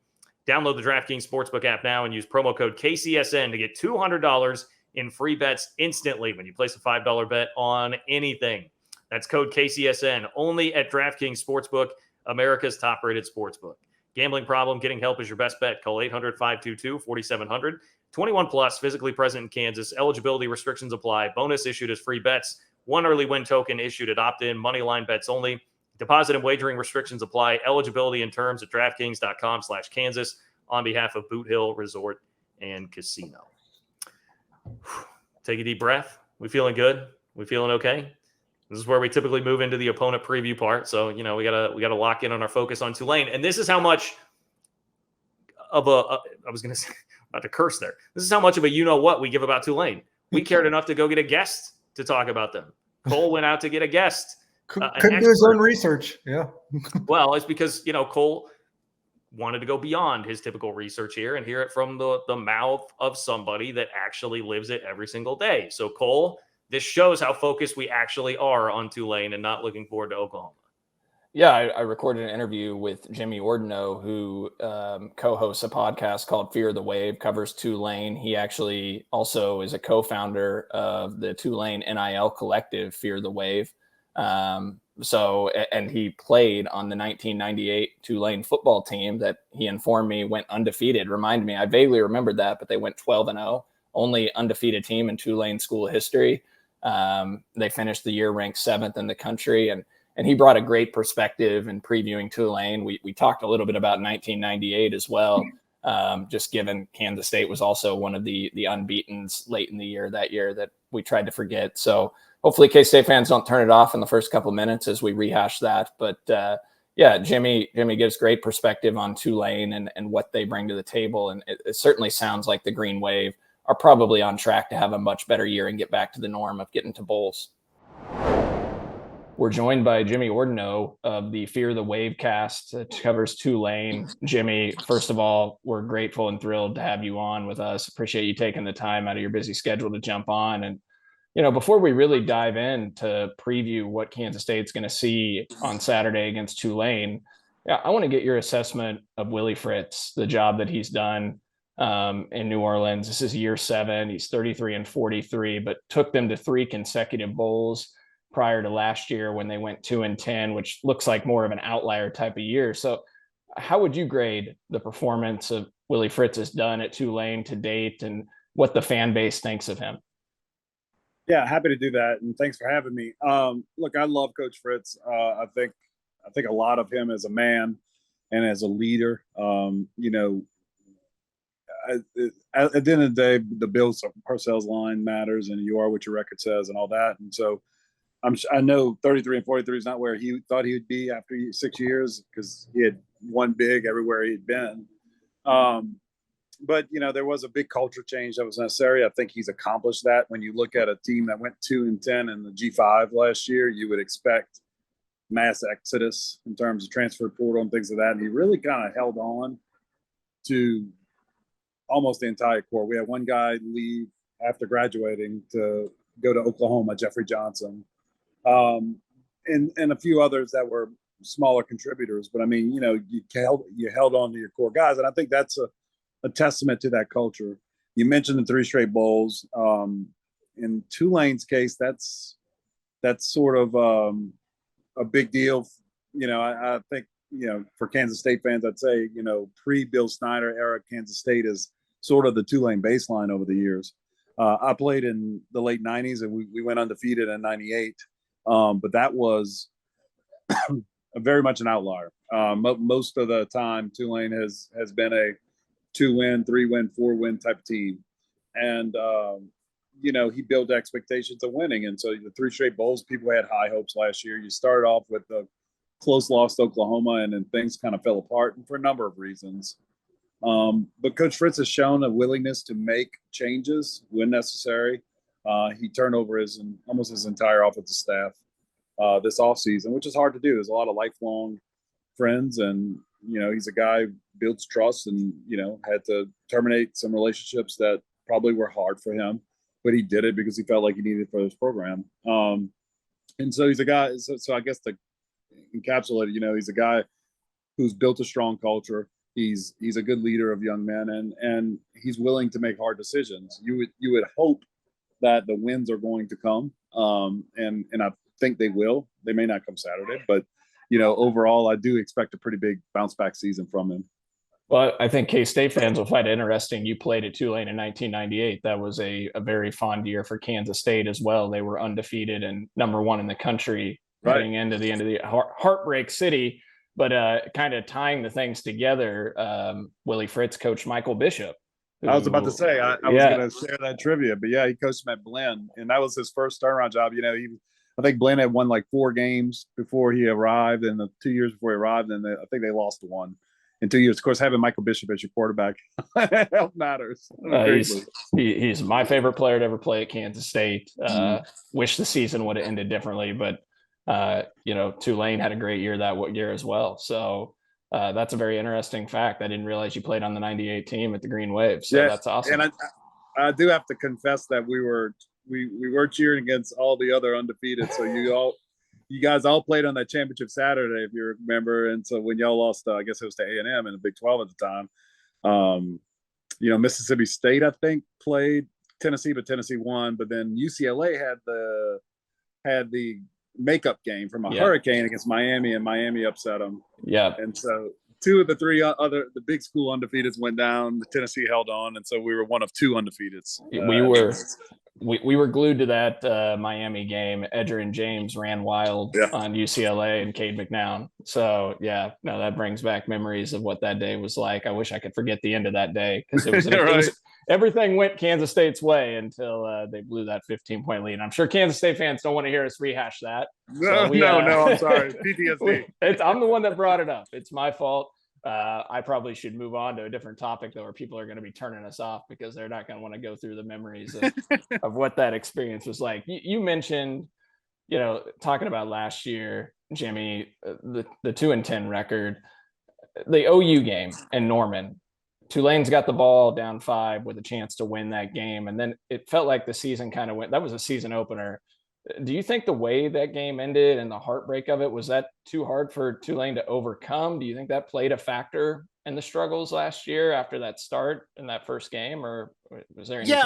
Download the DraftKings Sportsbook app now and use promo code KCSN to get $200 in free bets instantly when you place a $5 bet on anything. That's code KCSN only at DraftKings Sportsbook, America's top-rated sportsbook. Gambling problem? Getting help is your best bet. Call 800-522-4700. 21 plus, physically present in Kansas. Eligibility restrictions apply. Bonus issued as free bets. One early win token issued at opt-in. Money line bets only. Deposit and wagering restrictions apply. Eligibility and terms at DraftKings.com/Kansas on behalf of Boot Hill Resort and Casino. Take a deep breath. We feeling good? We feeling okay? This is where we typically move into the opponent preview part. So, we gotta lock in on our focus on Tulane. And this is how much of I was going to say, about to curse there. This is how much of a you-know-what we give about Tulane. We cared enough to go get a guest to talk about them. Cole went out to get a guest. Couldn't do his own research. Yeah. Well, it's because, Cole wanted to go beyond his typical research here and hear it from the mouth of somebody that actually lives it every single day. So, Cole, this shows how focused we actually are on Tulane and not looking forward to Oklahoma. Yeah, I recorded an interview with Jimmy Ordnoe, who co-hosts a podcast called Fear the Wave, covers Tulane. He actually also is a co-founder of the Tulane NIL collective, Fear the Wave. And he played on the 1998 Tulane football team that he informed me went undefeated. Remind me, I vaguely remembered that, but they went 12-0, only undefeated team in Tulane school history. They finished the year ranked 7th in the country, and he brought a great perspective in previewing Tulane. We talked a little bit about 1998 as well, just given Kansas State was also one of the unbeatens late in the year that we tried to forget. So hopefully K-State fans don't turn it off in the first couple minutes as we rehash that. But Jimmy gives great perspective on Tulane and what they bring to the table. And it certainly sounds like the Green Wave are probably on track to have a much better year and get back to the norm of getting to bowls. We're joined by Jimmy Ordeneaux of the Fear the Wavecast that covers Tulane. Jimmy, first of all, we're grateful and thrilled to have you on with us. Appreciate you taking the time out of your busy schedule to jump on. And, before we really dive in to preview what Kansas State's going to see on Saturday against Tulane, I want to get your assessment of Willie Fritz, the job that he's done in New Orleans. This is year 7. He's 33-43, but took them to 3 consecutive bowls prior to last year when they went 2-10, which looks like more of an outlier type of year. So how would you grade the performance of Willie Fritz has done at Tulane to date and what the fan base thinks of him? Yeah, happy to do that. And thanks for having me. Look, I love Coach Fritz. I think a lot of him as a man and as a leader. At the end of the day, the Bills Parcells line matters, and you are what your record says and all that. And so I know 33-43 is not where he thought he would be after 6 years because he had won big everywhere he'd been. But, there was a big culture change that was necessary. I think he's accomplished that. When you look at a team that went 2-10 in the G5 last year, you would expect mass exodus in terms of transfer portal and things like that. And he really kind of held on to almost the entire core. We had one guy leave after graduating to go to Oklahoma, Jeffrey Johnson, and a few others that were smaller contributors. But, you held on to your core guys. And I think that's a testament to that culture. You mentioned the 3 straight bowls. In Tulane's case, that's sort of a big deal. I think, for Kansas State fans, I'd say, pre-Bill Snyder era, Kansas State is sort of the Tulane baseline over the years. I played in the late 90s, and we went undefeated in 98. But that was very much an outlier. Most of the time, Tulane has been a 2-win, 3-win, 4-win type of team. And, he built expectations of winning. And so the 3 straight bowls, people had high hopes last year. You started off with the close loss to Oklahoma, and then things kind of fell apart, and for a number of reasons. But Coach Fritz has shown a willingness to make changes when necessary. He turned over almost his entire offensive staff this offseason, which is hard to do. There's a lot of lifelong friends and he's a guy who builds trust and, had to terminate some relationships that probably were hard for him, but he did it because he felt like he needed it for this program. And so he's a guy, so I guess to encapsulate it, he's a guy who's built a strong culture. He's a good leader of young men, and he's willing to make hard decisions. You would hope that the wins are going to come, and I think they will. They may not come Saturday, but overall, I do expect a pretty big bounce back season from him. Well, I think K-State fans will find it interesting. You played at Tulane in 1998. That was a very fond year for Kansas State as well. They were undefeated and #1 in the country heading into the end of the heartbreak city. But kind of tying the things together, Willie Fritz coached Michael Bishop. I was about to say, I was going to share that trivia, but yeah, he coached him at Blinn, and that was his first turnaround job. I think Blinn had won like 4 games before he arrived, and the 2 years before he arrived, and I think they lost 1 in 2 years. Of course, having Michael Bishop as your quarterback matters. He's my favorite player to ever play at Kansas State. Wish the season would have ended differently, but Tulane had a great year that year as well. So that's a very interesting fact. I didn't realize you played on the 98 team at the Green Wave. So that's awesome. And I do have to confess that we were cheering against all the other undefeated. So you guys all played on that championship Saturday, if you remember. And so when y'all lost, I guess it was to A&M in the Big 12 at the time. Mississippi State, I think, played Tennessee, but Tennessee won. But then UCLA had the makeup game from a hurricane against Miami, and Miami upset them. Yeah. And so 2 of the 3 the big school undefeateds went down. The Tennessee held on, and so we were one of 2 undefeateds. We were glued to that Miami game. Edger and James ran wild on UCLA and Cade McNown. So that brings back memories of what that day was like. I wish I could forget the end of that day, because it was everything went Kansas State's way until they blew that 15-point lead. I'm sure Kansas State fans don't want to hear us rehash that. No, I'm sorry. PTSD. I'm the one that brought it up. It's my fault. I probably should move on to a different topic, though, where people are going to be turning us off because they're not going to want to go through the memories of what that experience was like. You mentioned, talking about last year, Jimmy, the 2-10 record, the OU game in Norman. Tulane's got the ball down 5 with a chance to win that game. And then it felt like the season kind of went, that was a season opener. Do you think the way that game ended and the heartbreak of it, was that too hard for Tulane to overcome? Do you think that played a factor in the struggles last year after that start in that first game, or was there anything?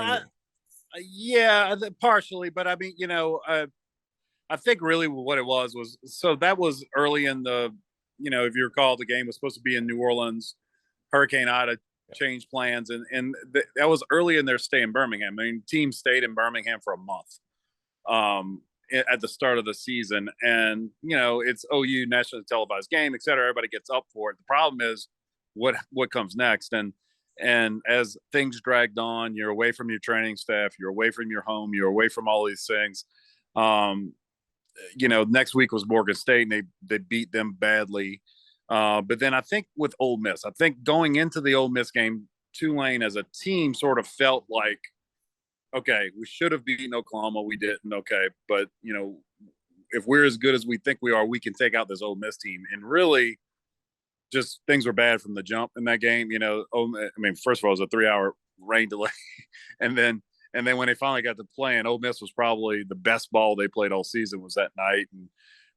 Partially. But I mean, I think really what it was so that was early in the, if you recall, the game was supposed to be in New Orleans. Hurricane Ida changed plans, and that was early in their stay in Birmingham. I mean, team stayed in Birmingham for a month at the start of the season, and it's OU nationally televised game, et cetera. Everybody gets up for it. The problem is what comes next, and as things dragged on, you're away from your training staff, you're away from your home, you're away from all these things. Next week was Morgan State, and they beat them badly. But then I think with Ole Miss, going into the Ole Miss game, Tulane as a team sort of felt like, okay, we should have beaten Oklahoma. We didn't. Okay. But, if we're as good as we think we are, we can take out this Ole Miss team. And really, just things were bad from the jump in that game. First of all, it was a 3-hour rain delay. and then when they finally got to playing, Ole Miss was probably the best ball they played all season was that night. And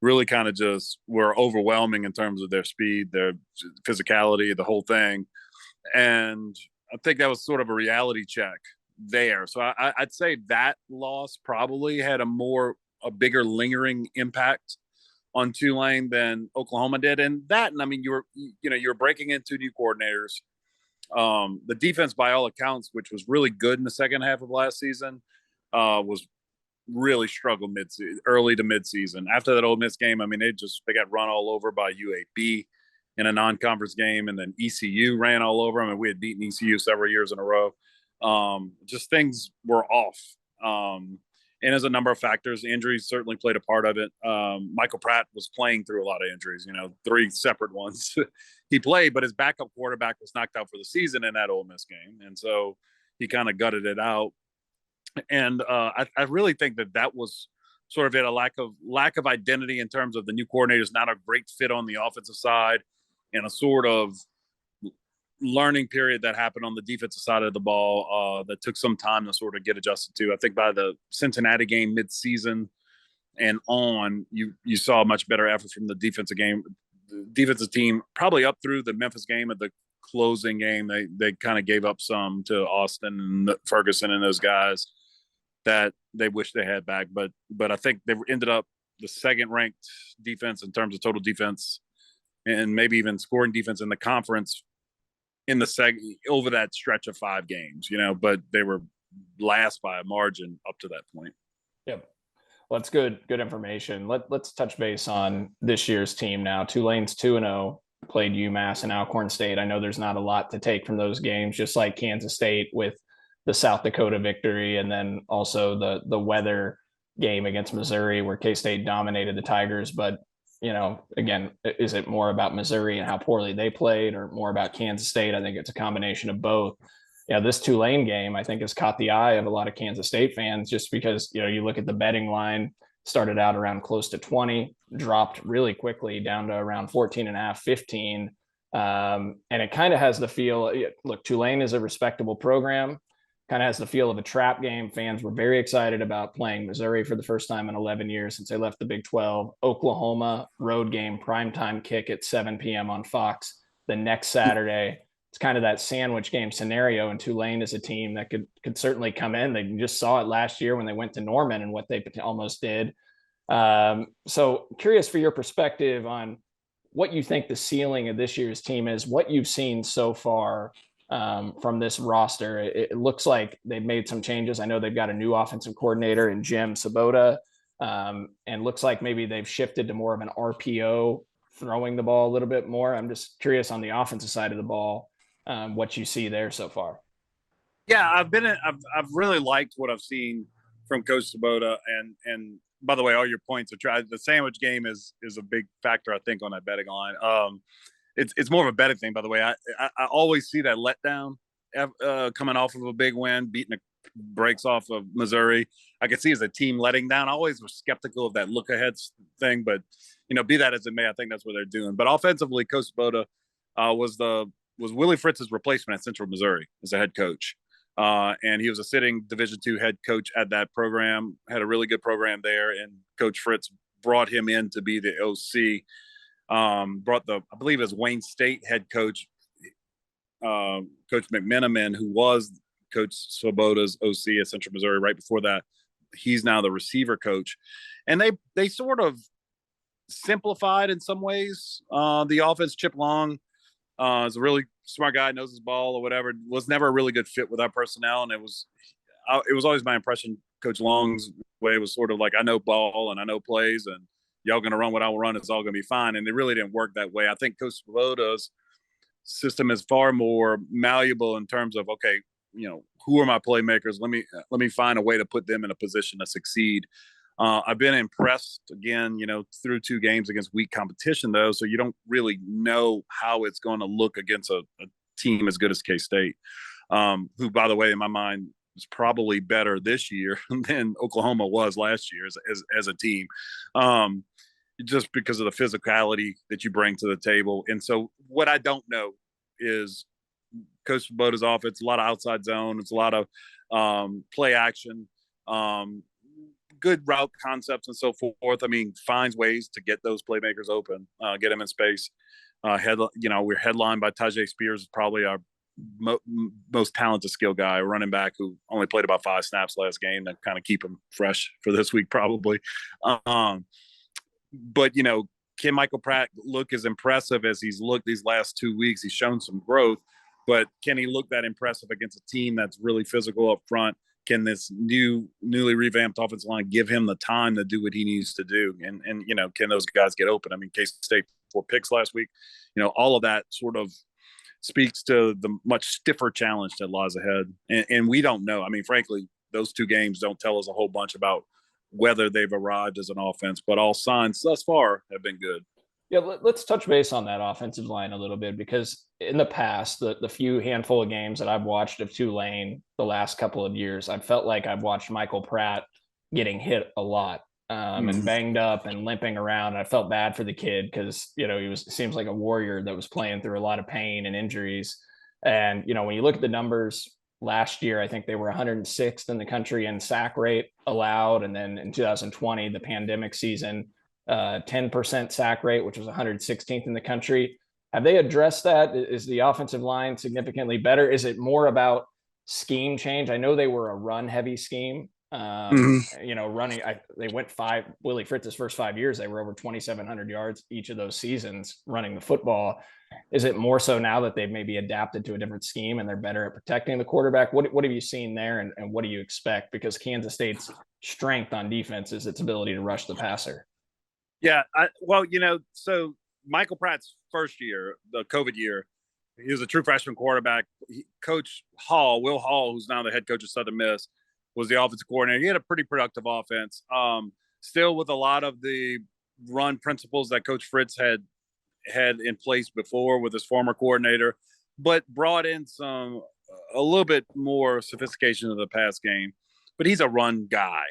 really kind of just were overwhelming in terms of their speed, their physicality, the whole thing. And I think that was sort of a reality check there. So I'd say that loss probably had a bigger lingering impact on Tulane than Oklahoma did. And I mean, you were breaking into new coordinators. The defense, by all accounts, which was really good in the second half of last season, was really struggled early to mid-season. After that Ole Miss game, I mean, they got run all over by UAB in a non-conference game, and then ECU ran all over them. And we had beaten ECU several years in a row. Just things were off. And as a number of factors, injuries certainly played a part of it. Michael Pratt was playing through a lot of injuries, 3 separate ones. He played, but his backup quarterback was knocked out for the season in that Ole Miss game. And so he kind of gutted it out. And I really think that was sort of it, a lack of identity in terms of the new coordinators, not a great fit on the offensive side. and a sort of learning period that happened on the defensive side of the ball that took some time to sort of get adjusted to. I think by the Cincinnati game midseason and on, you saw a much better effort from the defensive team, probably up through the Memphis game. At the closing game, they kind of gave up some to Austin and Ferguson and those guys that they wish they had back. But I think they ended up the second ranked defense in terms of total defense and maybe even scoring defense in the conference in the over that stretch of 5 games, but they were last by a margin up to that point. Yep. Well, that's good information. Let's touch base on this year's team now. Tulane's 2-0, played UMass and Alcorn State. I know there's not a lot to take from those games, just like Kansas State with the South Dakota victory, and then also the weather game against Missouri where K-State dominated the Tigers. But, again, is it more about Missouri and how poorly they played, or more about Kansas State? I think it's a combination of both. Yeah, this Tulane game, I think, has caught the eye of a lot of Kansas State fans just because, you look at the betting line, started out around close to 20, dropped really quickly down to around 14.5, 15. And it kind of has the feel, look, Tulane is a respectable program, kind of has the feel of a trap game. Fans were very excited about playing Missouri for the first time in 11 years since they left the Big 12. Oklahoma, road game, primetime kick at 7 p.m. on Fox the next Saturday. It's kind of that sandwich game scenario, and Tulane is a team that could certainly come in. They just saw it last year when they went to Norman and what they almost did. So curious for your perspective on what you think the ceiling of this year's team is, what you've seen so far from this roster. It looks like they've made some changes. I know they've got a new offensive coordinator in Jim Sabota, and looks like maybe they've shifted to more of an RPO, throwing the ball a little bit more. I'm just curious on the offensive side of the ball, what you see there so far. Yeah, I've really liked what I've seen from Coach Sabota, and by the way, all your points are tried. The sandwich game is a big factor, I think, on that betting line. It's more of a betting thing, by the way. I always see that letdown coming off of a big win, beating the breaks off of Missouri. I could see as a team letting down. I always was skeptical of that look ahead thing, but be that as it may, I think that's what they're doing. But offensively, Coach Sabota was Willie Fritz's replacement at Central Missouri as a head coach. And he was a sitting Division II head coach at that program, had a really good program there. And Coach Fritz brought him in to be the OC, brought I believe his Wayne State head coach, Coach McMenamin, who was Coach Swoboda's OC at Central Missouri right before that. He's now the receiver coach. And they sort of simplified in some ways the offense. Chip Long is a really smart guy, knows his ball or whatever, was never a really good fit with our personnel. And it was always my impression Coach Long's way was sort of like, I know ball and I know plays and y'all going to run what I will run. It's all going to be fine. And it really didn't work that way. I think Coach Swoboda's system is far more malleable in terms of, okay, who are my playmakers? Let me find a way to put them in a position to succeed. I've been impressed again, through 2 games against weak competition though. So you don't really know how it's going to look against a team as good as K-State, who, by the way, in my mind is probably better this year than Oklahoma was last year as a team. Just because of the physicality that you bring to the table. And so what I don't know is Coach Swoboda's offense, a lot of outside zone. It's a lot of play action, good route concepts and so forth. I mean, finds ways to get those playmakers open, get them in space. We're headlined by Tajay Spears, probably our most talented skill guy, a running back who only played about 5 snaps last game to kind of keep him fresh for this week probably. But, can Michael Pratt look as impressive as he's looked these last 2 weeks? He's shown some growth, but can he look that impressive against a team that's really physical up front? Can this newly revamped offensive line give him the time to do what he needs to do? And can those guys get open? I mean, K-State 4 picks last week. All of that sort of speaks to the much stiffer challenge that lies ahead. And we don't know. I mean, frankly, those 2 games don't tell us a whole bunch about whether they've arrived as an offense, but all signs thus far have been good. Yeah, let's touch base on that offensive line a little bit, because in the past, the few handful of games that I've watched of Tulane the last couple of years, I've felt like I've watched Michael Pratt getting hit a lot. and banged up and limping around. And I felt bad for the kid because, seems like a warrior that was playing through a lot of pain and injuries. And, when you look at the numbers last year, I think they were 106th in the country in sack rate allowed. And then in 2020, the pandemic season, 10% sack rate, which was 116th in the country. Have they addressed that? Is the offensive line significantly better? Is it more about scheme change? I know they were a run heavy scheme. Running, they went Willie Fritz's first 5 years, they were over 2,700 yards each of those seasons running the football. Is it more so now that they've maybe adapted to a different scheme and they're better at protecting the quarterback? What have you seen there, and what do you expect? Because Kansas State's strength on defense is its ability to rush the passer. Yeah. So Michael Pratt's first year, the COVID year, he was a true freshman quarterback. Coach Will Hall, who's now the head coach of Southern Miss, was the offensive coordinator. He had a pretty productive offense, still with a lot of the run principles that Coach Fritz had in place before with his former coordinator, but brought in a little bit more sophistication of the pass game. But he's a run guy.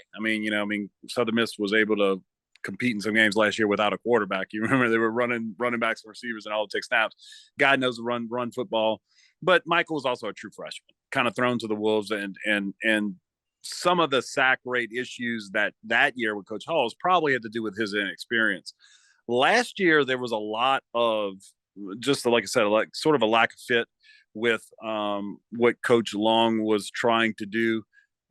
Southern Miss was able to compete in some games last year without a quarterback. You remember they were running backs and receivers and all to take snaps. Guy knows to run football. But Michael was also a true freshman, kind of thrown to the wolves, and some of the sack rate issues that year with Coach Hall probably had to do with his inexperience. Last year, there was a lot of, just like I said, sort of a lack of fit with what Coach Long was trying to do.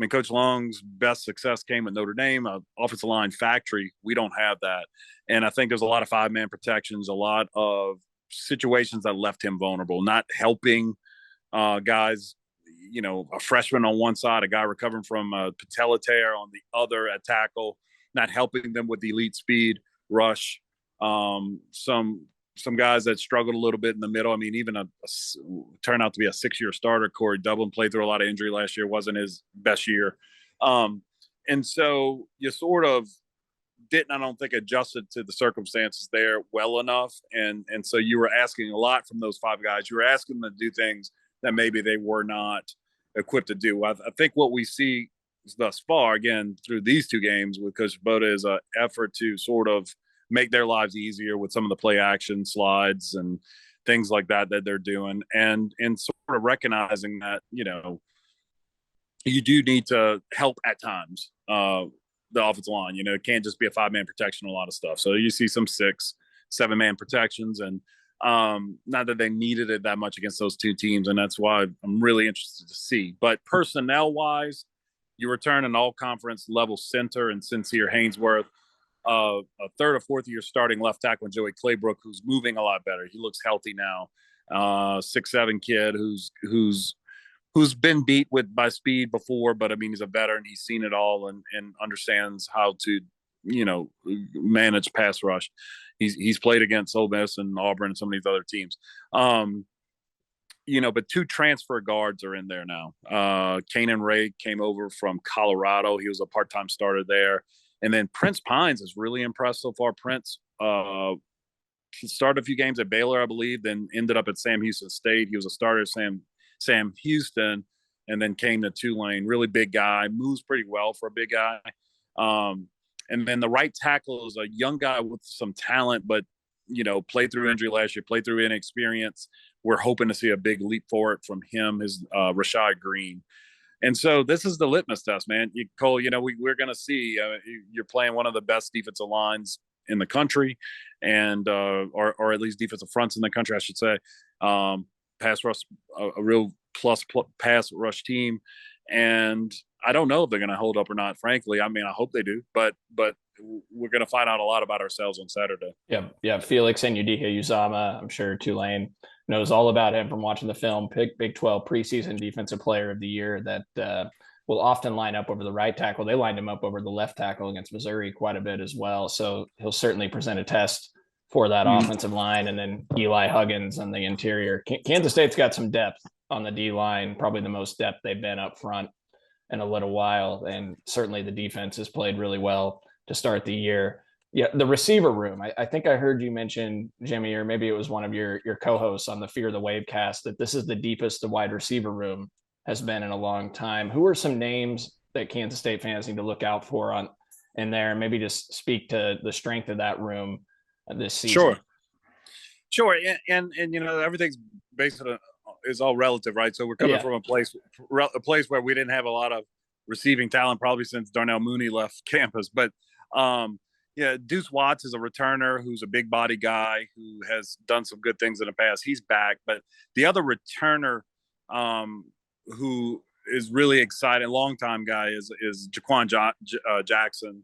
Coach Long's best success came at Notre Dame, offensive line factory. We don't have that. And I think there's a lot of 5-man protections, a lot of situations that left him vulnerable, not helping guys, a freshman on one side, a guy recovering from a patella tear on the other at tackle, not helping them with the elite speed rush. Some guys that struggled a little bit in the middle. Even turned out to be a 6-year starter. Corey Dublin played through a lot of injury last year. Wasn't his best year. And so you sort of didn't, I don't think, adjusted to the circumstances there well enough. And so you were asking a lot from those 5 guys. You were asking them to do things that maybe they were not equipped to do. I think what we see thus far, again, through these 2 games with Coach Boda, is an effort to sort of make their lives easier with some of the play action slides and things like that they're doing. And sort of recognizing that, you do need to help at times, the offensive line. It can't just be a 5-man protection, a lot of stuff. So you see some 6, 7-man protections, and not that they needed it that much against those 2 teams. And that's why I'm really interested to see. But personnel wise, you return an all conference level center and Sincere Haynesworth, a 3rd or 4th year starting left tackle, Joey Claybrook, who's moving a lot better. He looks healthy now. 6'7" kid who's been beat by speed before, but he's a veteran. He's seen it all and understands how to, manage pass rush. He's played against Ole Miss and Auburn and some of these other teams. But 2 transfer guards are in there now. Kanan Ray came over from Colorado. He was a part-time starter there. And then Prince Pines is really impressed so far. Prince started a few games at Baylor, I believe, then ended up at Sam Houston State. He was a starter at Sam Houston, and then came to Tulane. Really big guy, moves pretty well for a big guy. And then the right tackle is a young guy with some talent, but, played through injury last year, played through inexperience. We're hoping to see a big leap forward from him, Rashad Green. And so this is the litmus test, man. Cole, we're going to see you're playing one of the best defensive lines in the country, and or at least defensive fronts in the country, I should say. Pass rush, a real plus pass rush team, and I don't know if they're going to hold up or not. Frankly, I hope they do, but we're going to find out a lot about ourselves on Saturday. Yeah. Felix Anudike-Uzomah, I'm sure Tulane knows all about him from watching the film. Big 12 preseason defensive player of the year that will often line up over the right tackle. They lined him up over the left tackle against Missouri quite a bit as well. So he'll certainly present a test for that offensive line. And then Eli Huggins on the interior. Kansas State's got some depth on the D line, probably the most depth they've been up front in a little while. And certainly the defense has played really well to start the year. Yeah, the receiver room. I think I heard you mention, Jimmy, or maybe it was one of your co-hosts on the Fear the Wavecast, that this is the deepest the wide receiver room has been in a long time. Who are some names that Kansas State fans need to look out for in there, and maybe just speak to the strength of that room this season. Sure. And everything's based on is all relative, right? So we're coming from a place where we didn't have a lot of receiving talent probably since Darnell Mooney left campus. But Deuce Watts is a returner who's a big body guy who has done some good things in the past. He's back. But the other returner who is really exciting, longtime guy, is Jaquan Jackson,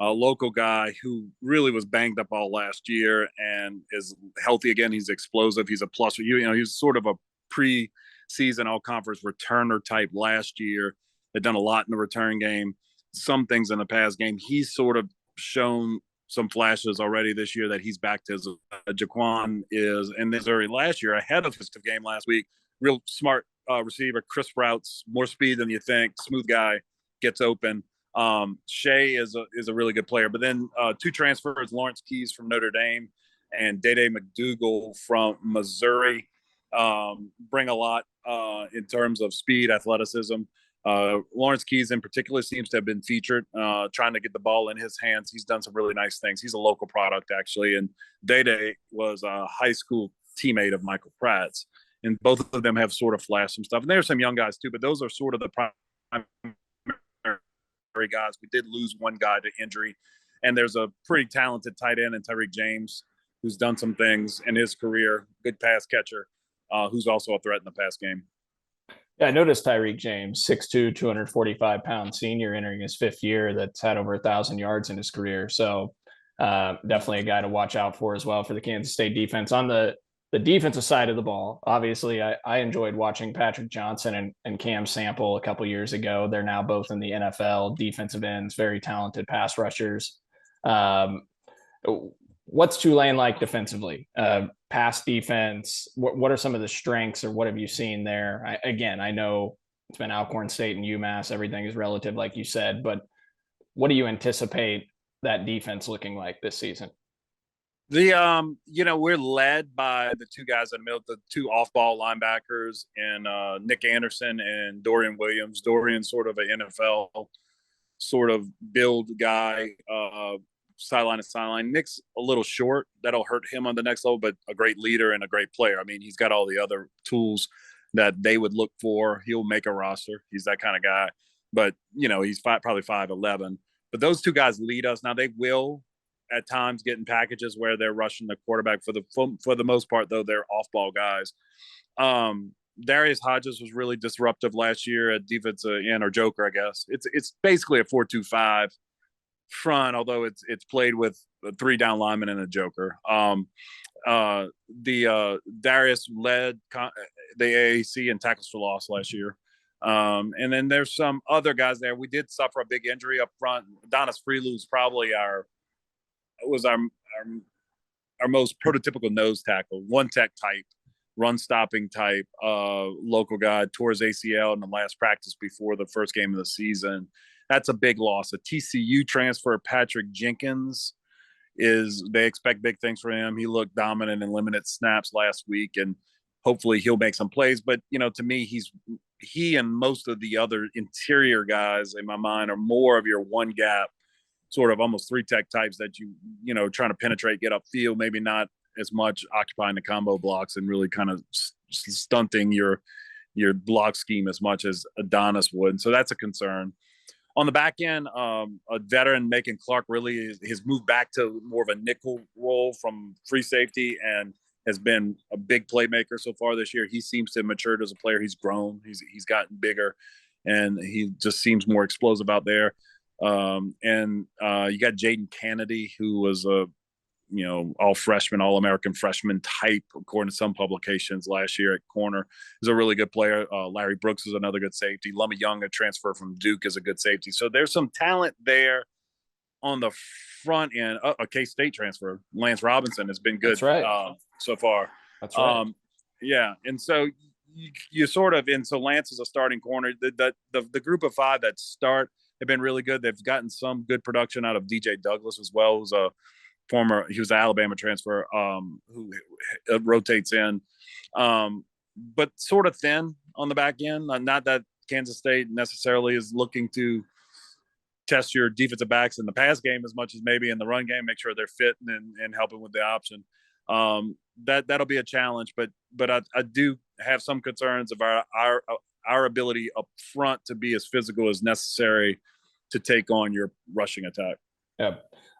a local guy who really was banged up all last year and is healthy again. He's explosive. He's a plus. He's sort of a pre-season all-conference returner type last year. They've done a lot in the return game, some things in the pass game. He's sort of shown some flashes already this year that he's back to his Jaquan is. And this early last year, ahead of his game last week, real smart receiver, crisp routes, more speed than you think, smooth guy, gets open. Shea is a really good player. But then two transfers, Lawrence Keys from Notre Dame and Dede McDougal from Missouri, bring a lot in terms of speed, athleticism. Lawrence Keys in particular seems to have been featured, trying to get the ball in his hands. He's done some really nice things. He's a local product, actually. And Dede was a high school teammate of Michael Pratt's. And both of them have sort of flashed some stuff. And there's some young guys, too, but those are sort of the primary guys. We did lose one guy to injury. And there's a pretty talented tight end in Tyreek James who's done some things in his career, good pass catcher, who's also a threat in the pass game. Yeah, I noticed Tyreek James, 6'2", 245-pound senior entering his fifth year that's had over 1,000 yards in his career. So definitely a guy to watch out for as well for the Kansas State defense. On the defensive side of the ball, obviously, I enjoyed watching Patrick Johnson and Cam Sample a couple years ago. They're now both in the NFL, defensive ends, very talented pass rushers. What's Tulane like defensively? Pass defense, what are some of the strengths or what have you seen there? I know it's been Alcorn State and UMass. Everything is relative, like you said, but what do you anticipate that defense looking like this season? We're led by the two guys in the middle, the two off-ball linebackers, and Nick Anderson and Dorian Williams. Dorian's sort of an NFL sort of build guy, sideline to sideline. Nick's a little short. That'll hurt him on the next level, but a great leader and a great player. I mean, he's got all the other tools that they would look for. He'll make a roster. He's that kind of guy. But, he's probably 5'11". But those two guys lead us. Now, they will at times get in packages where they're rushing the quarterback. For the most part, though, they're off-ball guys. Darius Hodges was really disruptive last year at defensive end, or joker, I guess. It's basically a 4-2-5 front, although it's played with a 3 down lineman and a joker. Darius led the AAC in tackles for loss last year. And then there's some other guys there. We did suffer a big injury up front. Adonis Freelou's probably our most prototypical nose tackle, one tech type, run stopping type, local guy, tore his ACL in the last practice before the first game of the season. That's a big loss. A TCU transfer, Patrick Jenkins, they expect big things from him. He looked dominant in limited snaps last week, and hopefully he'll make some plays. But, to me, he and most of the other interior guys in my mind are more of your one gap, sort of almost 3-tech types that trying to penetrate, get upfield, maybe not as much occupying the combo blocks and really kind of stunting your block scheme as much as Adonis would. So that's a concern. On the back end, a veteran, Macon Clark, really has moved back to more of a nickel role from free safety and has been a big playmaker so far this year. He seems to have matured as a player. He's grown. He's gotten bigger, and he just seems more explosive out there. You got Jaden Kennedy, who was a all freshman, all American freshman type, according to some publications last year at corner. He's a really good player. Larry Brooks is another good safety. Lummy Young, a transfer from Duke, is a good safety. So there's some talent there on the front end. A K-State transfer, Lance Robinson, has been good. That's right. So far. That's right. Yeah. And so you sort of, and so Lance is a starting corner. The group of 5 that start have been really good. They've gotten some good production out of DJ Douglas as well, who's he was an Alabama transfer who rotates in, but sort of thin on the back end. Not that Kansas State necessarily is looking to test your defensive backs in the pass game as much as maybe in the run game, make sure they're fit and helping with the option. That'll be a challenge, but I do have some concerns of our ability up front to be as physical as necessary to take on your rushing attack. Yeah.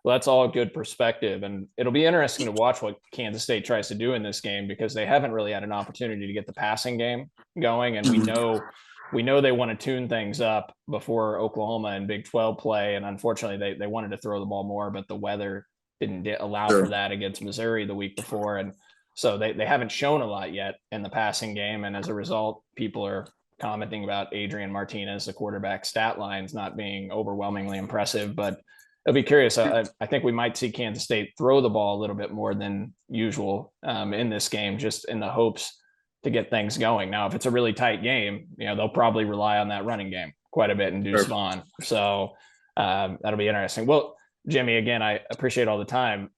Well, that's all good perspective. And it'll be interesting to watch what Kansas State tries to do in this game, because they haven't really had an opportunity to get the passing game going. And we know they want to tune things up before Oklahoma and Big 12 play. And unfortunately, they wanted to throw the ball more, but the weather didn't allow for that against Missouri the week before. And so they haven't shown a lot yet in the passing game. And as a result, people are commenting about Adrian Martinez, the quarterback stat lines not being overwhelmingly impressive, but I'll be curious. I think we might see Kansas State throw the ball a little bit more than usual in this game, just in the hopes to get things going. Now, if it's a really tight game, they'll probably rely on that running game quite a bit in Deuce Vaughn. So that'll be interesting. Well, Jimmy, again, I appreciate all the time.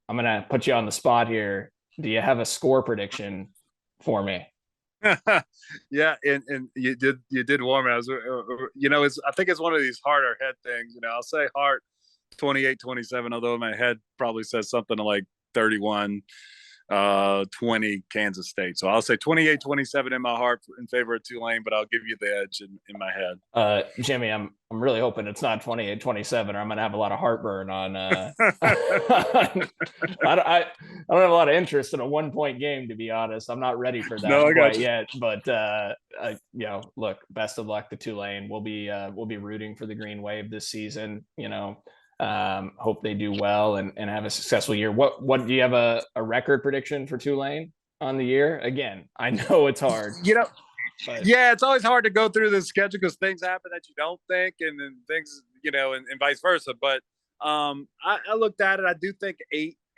I'm going to put you on the spot here. Do you have a score prediction for me? Yeah, and you did warm me. I think it's one of these harder head things. I'll say heart 28-27, although my head probably says something like 31-20 Kansas State. So I'll say 28-27 in my heart in favor of Tulane, but I'll give you the edge in my head. Jimmy, I'm really hoping it's not 28-27, or I'm going to have a lot of heartburn on. I don't have a lot of interest in a 1-point game, to be honest. I'm not ready for that quite yet. But look, best of luck to Tulane. We'll be rooting for the Green Wave this season. Hope they do well and have a successful year. What do you have a record prediction for Tulane on the year? Again, I know it's hard. Yeah, it's always hard to go through the schedule because things happen that you don't think, and then things, and vice versa. But I looked at it. I do think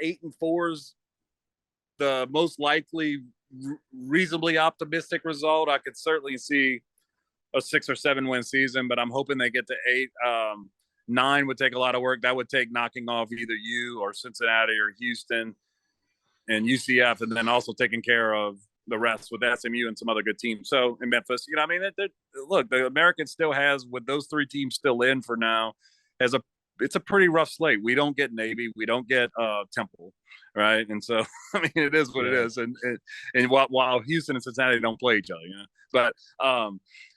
8-4 is the most likely reasonably optimistic result. I could certainly see a 6 or 7 win season, but I'm hoping they get to 8. 9 would take a lot of work. That would take knocking off either you or Cincinnati or Houston and UCF, and then also taking care of the rest with SMU and some other good teams. So in Memphis, look, the American still has, with those 3 teams still in for now, it's a pretty rough slate. We don't get Navy, we don't get Temple, right? And so it is what it is. And while Houston and Cincinnati don't play each other, but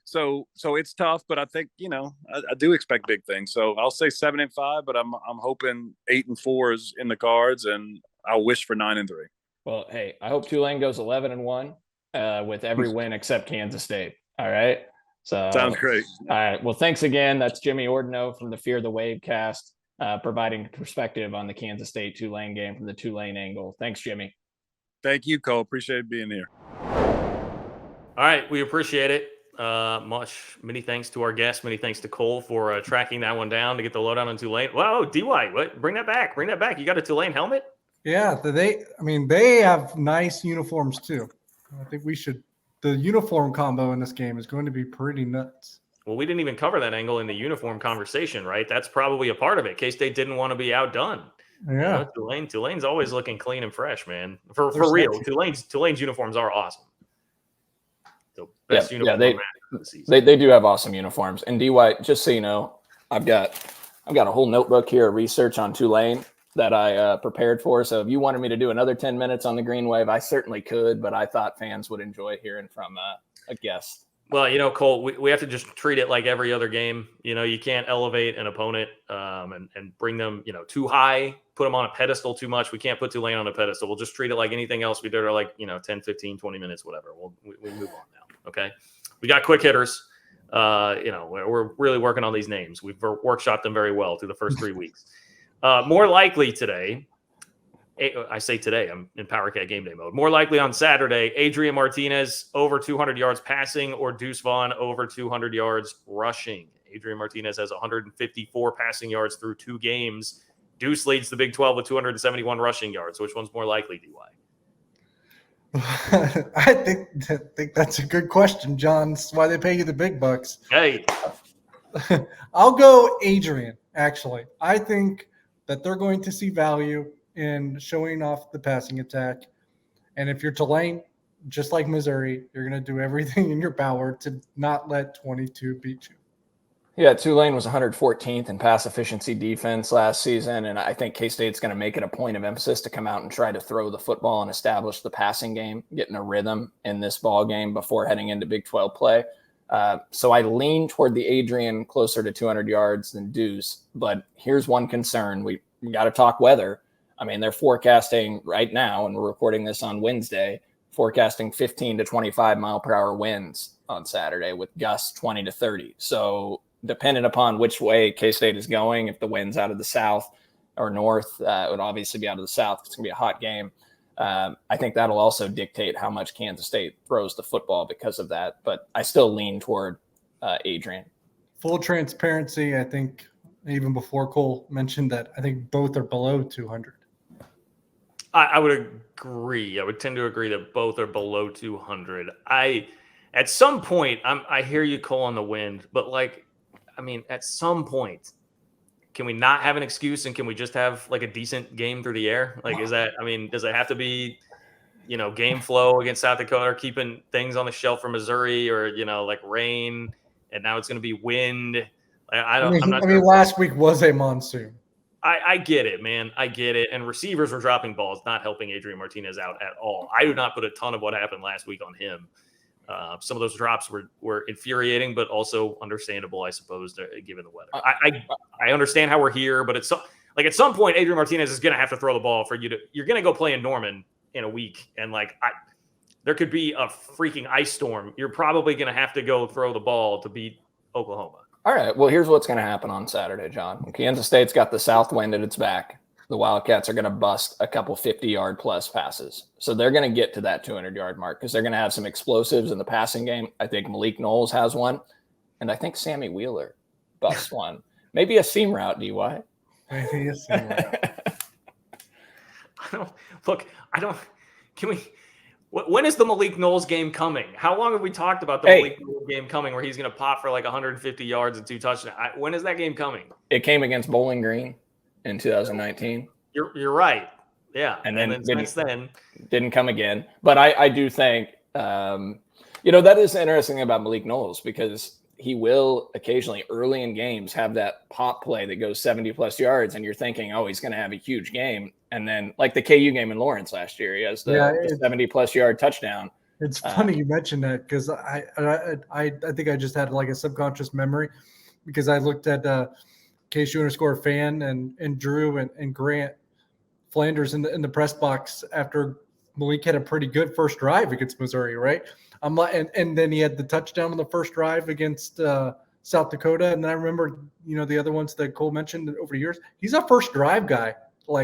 So it's tough, but I think, I do expect big things. So I'll say 7-5, but I'm hoping 8-4 is in the cards, and I'll wish for 9-3. Well, hey, I hope Tulane goes 11-1 with every win except Kansas State. All right. So sounds great. All right. Well, thanks again. That's Jimmy Ordnoe from the Fear the Wavecast, providing perspective on the Kansas State Tulane game from the Tulane angle. Thanks, Jimmy. Thank you, Cole. Appreciate being here. All right. We appreciate it. Many thanks to our guest. Many thanks to Cole for tracking that one down to get the lowdown on Tulane. Wow, DY, bring that back. You got a Tulane helmet? Yeah, they have nice uniforms too. I think the uniform combo in this game is going to be pretty nuts. Well, we didn't even cover that angle in the uniform conversation, right? That's probably a part of it. K-State didn't want to be outdone. Yeah. Tulane's always looking clean and fresh, man. For real. Tulane's uniforms are awesome. The best uniform they do have awesome uniforms. And DY, just so you know, I've got a whole notebook here of research on Tulane that I prepared for. So if you wanted me to do another 10 minutes on the Green Wave, I certainly could, but I thought fans would enjoy hearing from a guest. Well, Cole, we have to just treat it like every other game. You can't elevate an opponent and bring them, too high, put them on a pedestal too much. We can't put Tulane on a pedestal. We'll just treat it like anything else we did, or like, 10, 15, 20 minutes, whatever. We move on now. Okay. We got quick hitters. We're really working on these names. We've workshopped them very well through the first 3 weeks. More likely today, I say today, I'm in PowerCat game day mode. More likely on Saturday, Adrian Martinez over 200 yards passing, or Deuce Vaughn over 200 yards rushing. Adrian Martinez has 154 passing yards through 2 games. Deuce leads the Big 12 with 271 rushing yards. So which one's more likely, DY? I think that's a good question, John. That's why they pay you the big bucks. Hey. I'll go Adrian, actually. I think that they're going to see value in showing off the passing attack. And if you're Tulane, just like Missouri, you're going to do everything in your power to not let 22 beat you. Yeah, Tulane was 114th in pass efficiency defense last season, and I think K-State's going to make it a point of emphasis to come out and try to throw the football and establish the passing game, getting a rhythm in this ball game before heading into Big 12 play. So I lean toward the Adrian closer to 200 yards than Deuce, but here's one concern. We got to talk weather. I mean, they're forecasting right now, and we're recording this on Wednesday, forecasting 15 to 25 mile per hour winds on Saturday with gusts 20 to 30. So depending upon which way K-State is going, if the wind's out of the south or north, it would obviously be out of the south. It's going to be a hot game. I think that'll also dictate how much Kansas State throws the football because of that. But I still lean toward Adrian. Full transparency, I think even before Cole mentioned that, I think both are below 200. I would agree. I would tend to agree that both are below 200. At some point, I hear you, Cole, on the wind, but at some point, can we not have an excuse and can we just have like a decent game through the air? Does it have to be, game flow against South Dakota or keeping things on the shelf for Missouri or, rain and now it's going to be wind. Last week was a monsoon. I get it, man. I get it. And receivers were dropping balls, not helping Adrian Martinez out at all. I do not put a ton of what happened last week on him. Some of those drops were infuriating, but also understandable, I suppose, given the weather. I understand how we're here, but it's at some point, Adrian Martinez is going to have to throw the ball for you to. You're going to go play in Norman in a week, and there could be a freaking ice storm. You're probably going to have to go throw the ball to beat Oklahoma. All right. Well, here's what's going to happen on Saturday, John. Kansas State's got the south wind at its back. The Wildcats are going to bust a couple 50-yard plus passes. So they're going to get to that 200-yard mark because they're going to have some explosives in the passing game. I think Malik Knowles has one, and I think Sammy Wheeler busts one. Maybe a seam route, DY. Maybe a seam route. When is the Malik Knowles game coming? How long have we talked about the Malik Knowles game coming where he's going to pop for 150 yards and 2 touchdowns? When is that game coming? It came against Bowling Green in 2019. You're right. Yeah. And then since then didn't come again. But I do think, that is the interesting thing about Malik Knowles because he will occasionally early in games have that pop play that goes 70 plus yards. And you're thinking, oh, he's going to have a huge game. And then like the KU game in Lawrence last year, he has the 70 plus yard touchdown. It's funny you mentioned that because I think I just had a subconscious memory because I looked at KSU_fan and Drew and Grant Flanders in the press box after Malik had a pretty good first drive against Missouri, right? I'm like, and then he had the touchdown on the first drive against South Dakota, and then I remember the other ones that Cole mentioned over the years. He's a first drive guy.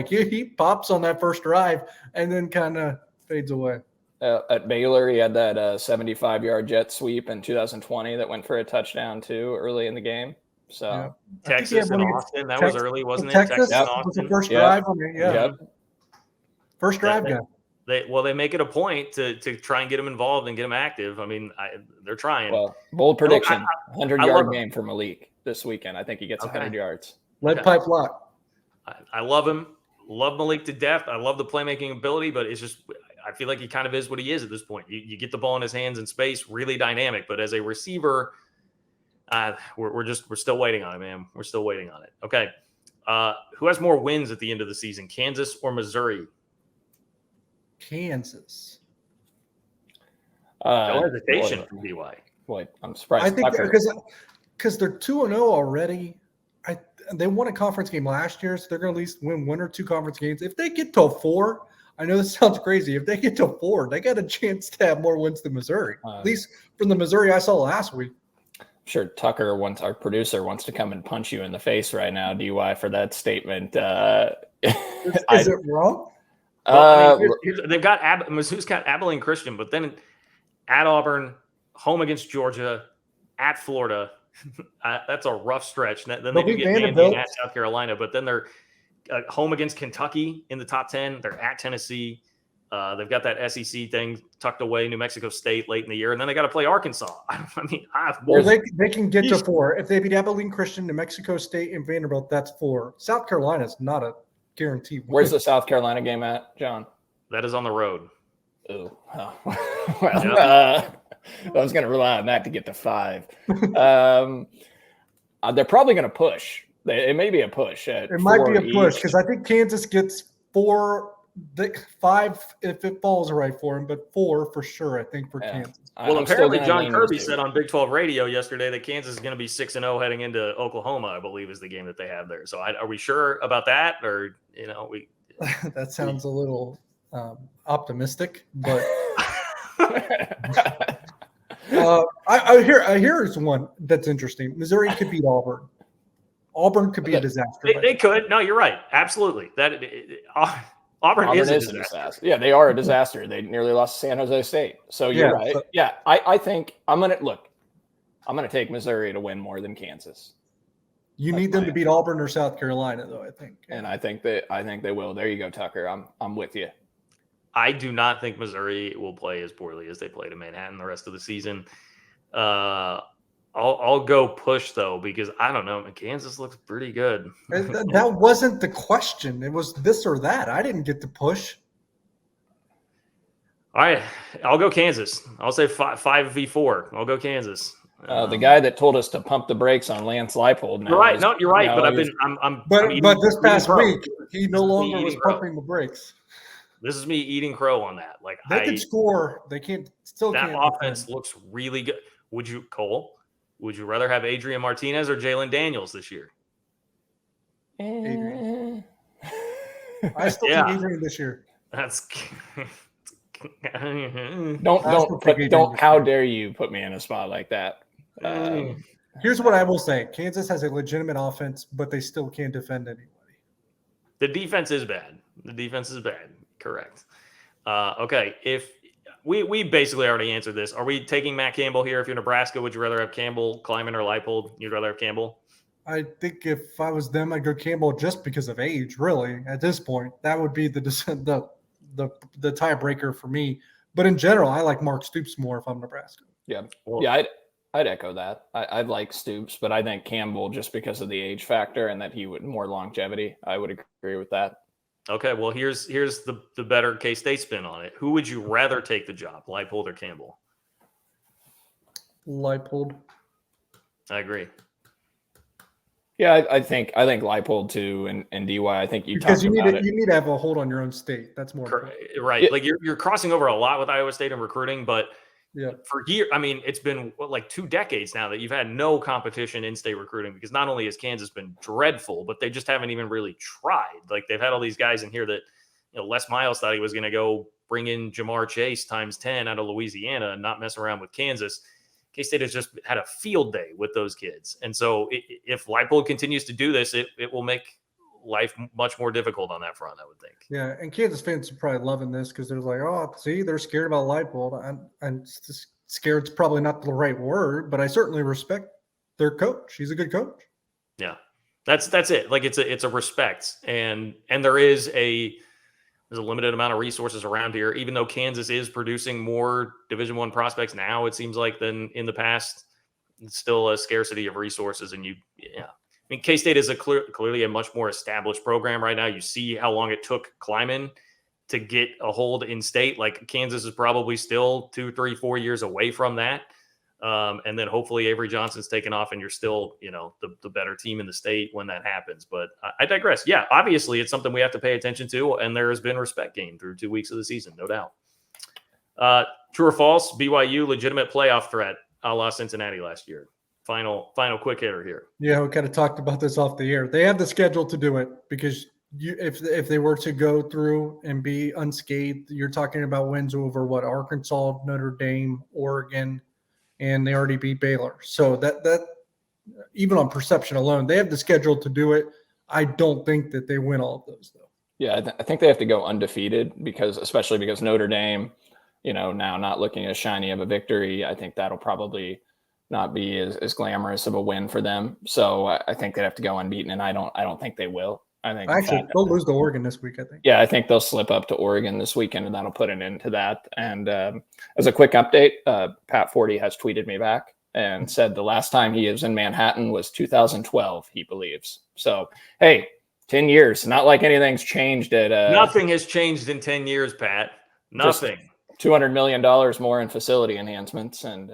He pops on that first drive and then kind of fades away. At Baylor, he had that 75-yard jet sweep in 2020 that went for a touchdown too early in the game. So yeah. Texas and Austin, that was early, wasn't it? Texas and was Austin. the first drive. First drive guy. They make it a point to try and get him involved and get him active. They're trying. Well, bold prediction, 100-yard game for Malik this weekend. I think he gets 100 yards. Lead pipe lock. I love him. Love Malik to death. I love the playmaking ability, but it's just I feel like he kind of is what he is at this point. You get the ball in his hands in space, really dynamic. But as a receiver, we're still waiting on it, man. We're still waiting on it. Okay. Who has more wins at the end of the season, Kansas or Missouri? Kansas. No hesitation from DY. Boy, I'm surprised. I think because they're 2-0 already. They won a conference game last year, so they're going to at least win 1 or 2 conference games. If they get to 4, I know this sounds crazy. If they get to 4, they got a chance to have more wins than Missouri. At least from the Missouri I saw last week. I'm sure Tucker our producer wants to come and punch you in the face right now, DY, for that statement. Is it wrong? They've got Mizzou's got Abilene Christian, but then at Auburn, home against Georgia, at Florida. That's a rough stretch. Then they do get Vandy at South Carolina, but then they're home against Kentucky in the top 10. They're at Tennessee. They've got that SEC thing tucked away, New Mexico State late in the year, and then they got to play Arkansas. They can get to 4 if they beat Abilene Christian, New Mexico State, and Vanderbilt. That's 4. South Carolina is not a guarantee. Where's the South Carolina game at, John? That is on the road. Oh, well, I was going to rely on that to get to 5. They're probably going to push. It may be a push. It might be a push because I think Kansas gets 4, 5 if it falls right for him, but 4 for sure, I think, for Kansas. Well, apparently John Kirby said on Big 12 radio yesterday that Kansas is going to be 6-0 heading into Oklahoma, I believe is the game that they have there. So are we sure about that? Or, That sounds a little optimistic, but I hear one that's interesting. Missouri could beat Auburn. Auburn could be a disaster. They could. No, you're right. Absolutely. Auburn is a disaster. Yeah, they are a disaster. They nearly lost to San Jose State. So you're right. I think I'm going to take Missouri to win more than Kansas. You need them to beat Auburn or South Carolina, though, I think. And I think they will. There you go, Tucker. I'm with you. I do not think Missouri will play as poorly as they played in Manhattan the rest of the season. I'll go push, though, because I don't know. Kansas looks pretty good. That wasn't the question. It was this or that. I didn't get to push. All right. I'll go Kansas. I'll say 5v4. I'll go Kansas. The guy that told us to pump the brakes on Lance Leipold. You're right. You're right. But this past week, he no longer was pumping the brakes. This is me eating crow on that. Like they can score. They can't. That offense looks really good. Would you rather have Adrian Martinez or Jalen Daniels this year? Adrian. I still think Adrian this year. That's don't. How dare you put me in a spot like that? Here's what I will say: Kansas has a legitimate offense, but they still can't defend anybody. The defense is bad. Correct. Okay. If we basically already answered this. Are we taking Matt Campbell here? If you're Nebraska, would you rather have Campbell, Kleiman, or Leipold? You'd rather have Campbell? I think if I was them, I'd go Campbell just because of age. Really, at this point, that would be the tiebreaker for me. But in general, I like Mark Stoops more if I'm Nebraska. Yeah, I'd echo that. I'd like Stoops, but I think Campbell just because of the age factor and that he would more longevity. I would agree with that. Okay, well, here's the better K-State spin on it. Who would you rather take the job, Leipold or Campbell? Leipold. I agree. Yeah, I think Leipold too, and DY. I think you need to have a hold on your own state. That's more right. Yeah. Like you're crossing over a lot with Iowa State in recruiting, but for years, I mean, it's been like 2 decades now that you've had no competition in state recruiting because not only has Kansas been dreadful, but they just haven't even really tried. Like they've had all these guys in here that, Les Miles thought he was going to go bring in Jamar Chase times 10 out of Louisiana and not mess around with Kansas. K-State has just had a field day with those kids. And so if Leipold continues to do this, it will make life much more difficult on that front, I would think. Yeah, and Kansas fans are probably loving this because they're like, oh, see, they're scared about Leipold. I'm scared's probably not the right word, but I certainly respect their coach. He's a good coach. Yeah, that's it. Like it's a respect, and there's a limited amount of resources around here. Even though Kansas is producing more Division I prospects now, it seems like than in the past. It's still a scarcity of resources, and I mean, K-State is clearly a much more established program right now. You see how long it took Kleiman to get a hold in state. Like Kansas is probably still 2, 3, 4 years away from that. And then hopefully Avery Johnson's taken off and you're still, the better team in the state when that happens. But I digress. Yeah, obviously it's something we have to pay attention to. And there has been respect gained through 2 weeks of the season, no doubt. True or false, BYU legitimate playoff threat a la Cincinnati last year. Final quick hitter here. Yeah, we kind of talked about this off the air. They have the schedule to do it because if they were to go through and be unscathed, you're talking about wins over Arkansas, Notre Dame, Oregon, and they already beat Baylor. So that even on perception alone, they have the schedule to do it. I don't think that they win all of those though. Yeah, I think they have to go undefeated especially because Notre Dame, now not looking as shiny of a victory. I think that'll probably not be as glamorous of a win for them. So I think they'd have to go unbeaten, and I don't think they will. I think actually they'll lose to Oregon this week, I think. Yeah, I think they'll slip up to Oregon this weekend, and that'll put an end to that. And as a quick update, Pat Forty has tweeted me back and said the last time he was in Manhattan was 2012, he believes. So, hey, 10 years. Not like anything's changed at nothing has changed in 10 years, Pat. Nothing. $200 million more in facility enhancements and,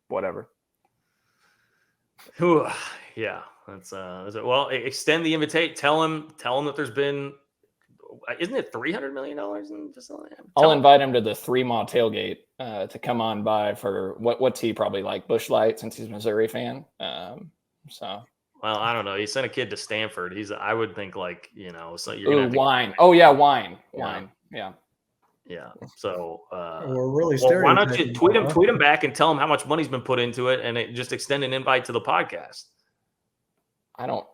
whatever. Whew, yeah, that's well. Extend the invitation. Tell him that there's been. Isn't it $300 million in facility? I'll invite him to the 3 Mile tailgate to come on by for what's he probably like Busch Light since he's a Missouri fan. So. Well, I don't know. He sent a kid to Stanford. I would think like, so you're Ooh, gonna wine. Oh yeah, wine. Yeah. Yeah. So we're really why don't you tweet him back and tell him how much money's been put into it, and just extend an invite to the podcast. I don't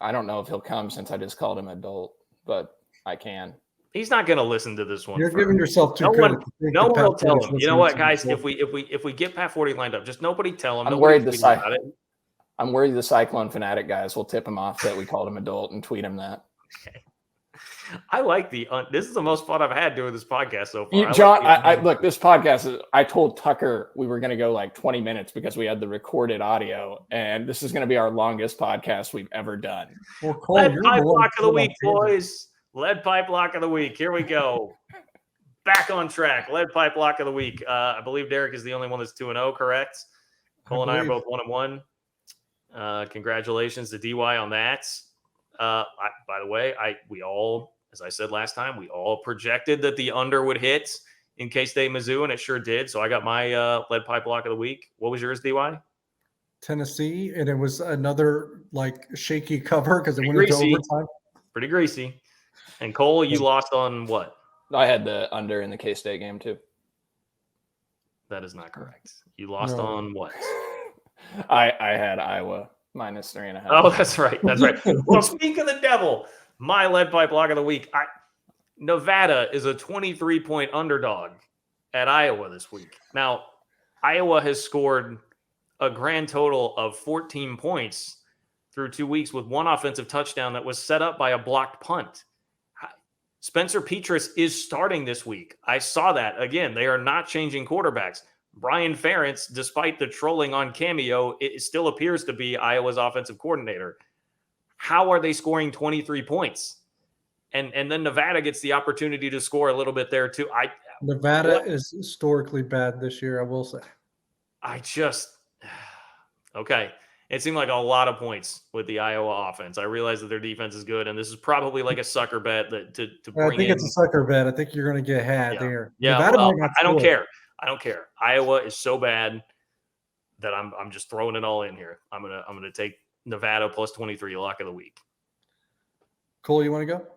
know if he'll come since I just called him adult, but I can. He's not going to listen to this one. You're giving yourself too credit. No one will tell him. You know what, guys? If we get Pat 40 lined up, just nobody tell him. I'm worried the Cyclone Fanatic guys will tip him off that we called him adult and tweet him that. Okay. I like this is the most fun I've had doing this podcast so far. John, look, this podcast I told Tucker we were going to go like 20 minutes because we had the recorded audio, and this is going to be our longest podcast we've ever done. Well, Cole, Lead pipe lock of the week, boys. Lead pipe lock of the week. Here we go. Back on track. Lead pipe lock of the week. I believe Derek is the only one that's 2-0, correct? Cole and I are both 1-1. Congratulations to DY on that. By the way, we all, as I said last time, we all projected that the under would hit in K-State Mizzou, and it sure did. So I got my lead pipe block of the week. What was yours, DY? Tennessee, and it was another like shaky cover because it went into overtime. Pretty greasy. And Cole, you lost on what? I had the under in the K-State game too. That is not correct. You lost on what? I had Iowa -3.5. Oh, that's right. That's right. Well, speak of the devil, my lead pipe block of the week. Nevada is a 23-point underdog at Iowa this week. Now, Iowa has scored a grand total of 14 points through 2 weeks with one offensive touchdown that was set up by a blocked punt. Spencer Petras is starting this week. I saw that. Again, they are not changing quarterbacks. Brian Ferentz, despite the trolling on Cameo, it still appears to be Iowa's offensive coordinator. How are they scoring 23 points? And then Nevada gets the opportunity to score a little bit there too. Nevada is historically bad this year, I will say. Okay. It seemed like a lot of points with the Iowa offense. I realize that their defense is good, and this is probably like a sucker bet that to bring in. I think it's a sucker bet. I think you're going to get had there. Yeah, I don't care. I don't care. Iowa is so bad that I'm just throwing it all in here. I'm gonna take Nevada plus 23 lock of the week. Cole, you want to go?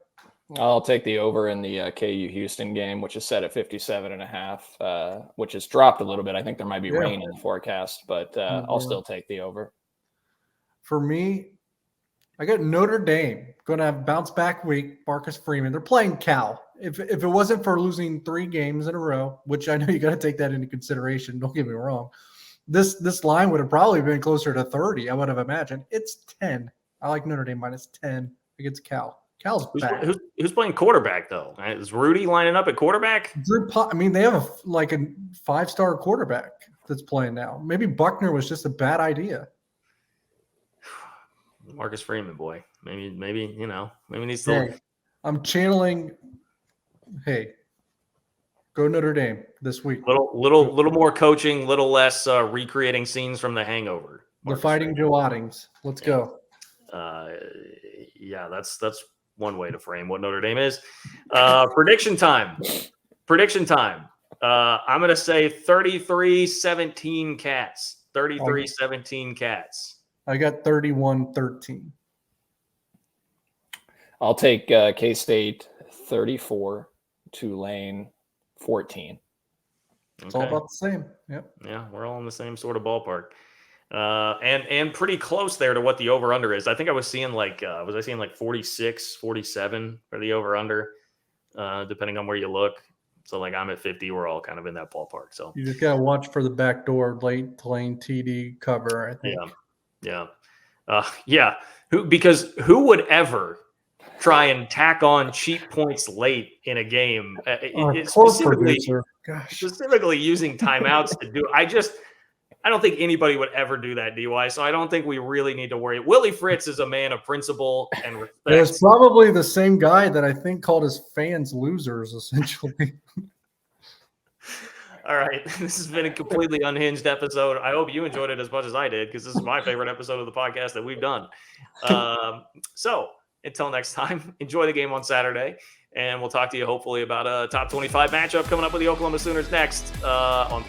I'll take the over in the KU Houston game, which is set at 57.5, which has dropped a little bit. I think there might be rain in the forecast, but I'll still take the over. For me, I got Notre Dame going to have bounce back week. Marcus Freeman. They're playing Cal. If it wasn't for losing 3 games in a row, which I know you got to take that into consideration. Don't get me wrong. This line would have probably been closer to 30. I would have imagined. It's 10. I like Notre Dame -10 against Cal. Cal's bad. Who's playing quarterback though? Is Rudy lining up at quarterback? They have a 5-star quarterback that's playing now. Maybe Buckner was just a bad idea. Marcus Freeman, boy. Maybe needs to. Hey, I'm channeling. Hey, go Notre Dame this week. Little more coaching, little less recreating scenes from The Hangover. The Fighting Joe Ottings. Let's go. Yeah, that's one way to frame what Notre Dame is. Prediction time. I'm going to say 33-17 Cats. 33-17 Cats. I got 31-13. I'll take K-State 34, Tulane 14. It's all about the same. Yep. Yeah, we're all in the same sort of ballpark. And pretty close there to what the over-under is. I think I was seeing like 46, 47 for the over-under, depending on where you look. So like I'm at 50. We're all kind of in that ballpark. So you just got to watch for the backdoor late lane TD cover, I think. Yeah. Who would ever try and tack on cheap points late in a game? Specifically using timeouts to do. I don't think anybody would ever do that, DY. So I don't think we really need to worry. Willie Fritz is a man of principle and respect. It's probably the same guy that I think called his fans losers, essentially. All right. This has been a completely unhinged episode. I hope you enjoyed it as much as I did, because this is my favorite episode of the podcast that we've done. So until next time, enjoy the game on Saturday, and we'll talk to you hopefully about a top 25 matchup coming up with the Oklahoma Sooners next on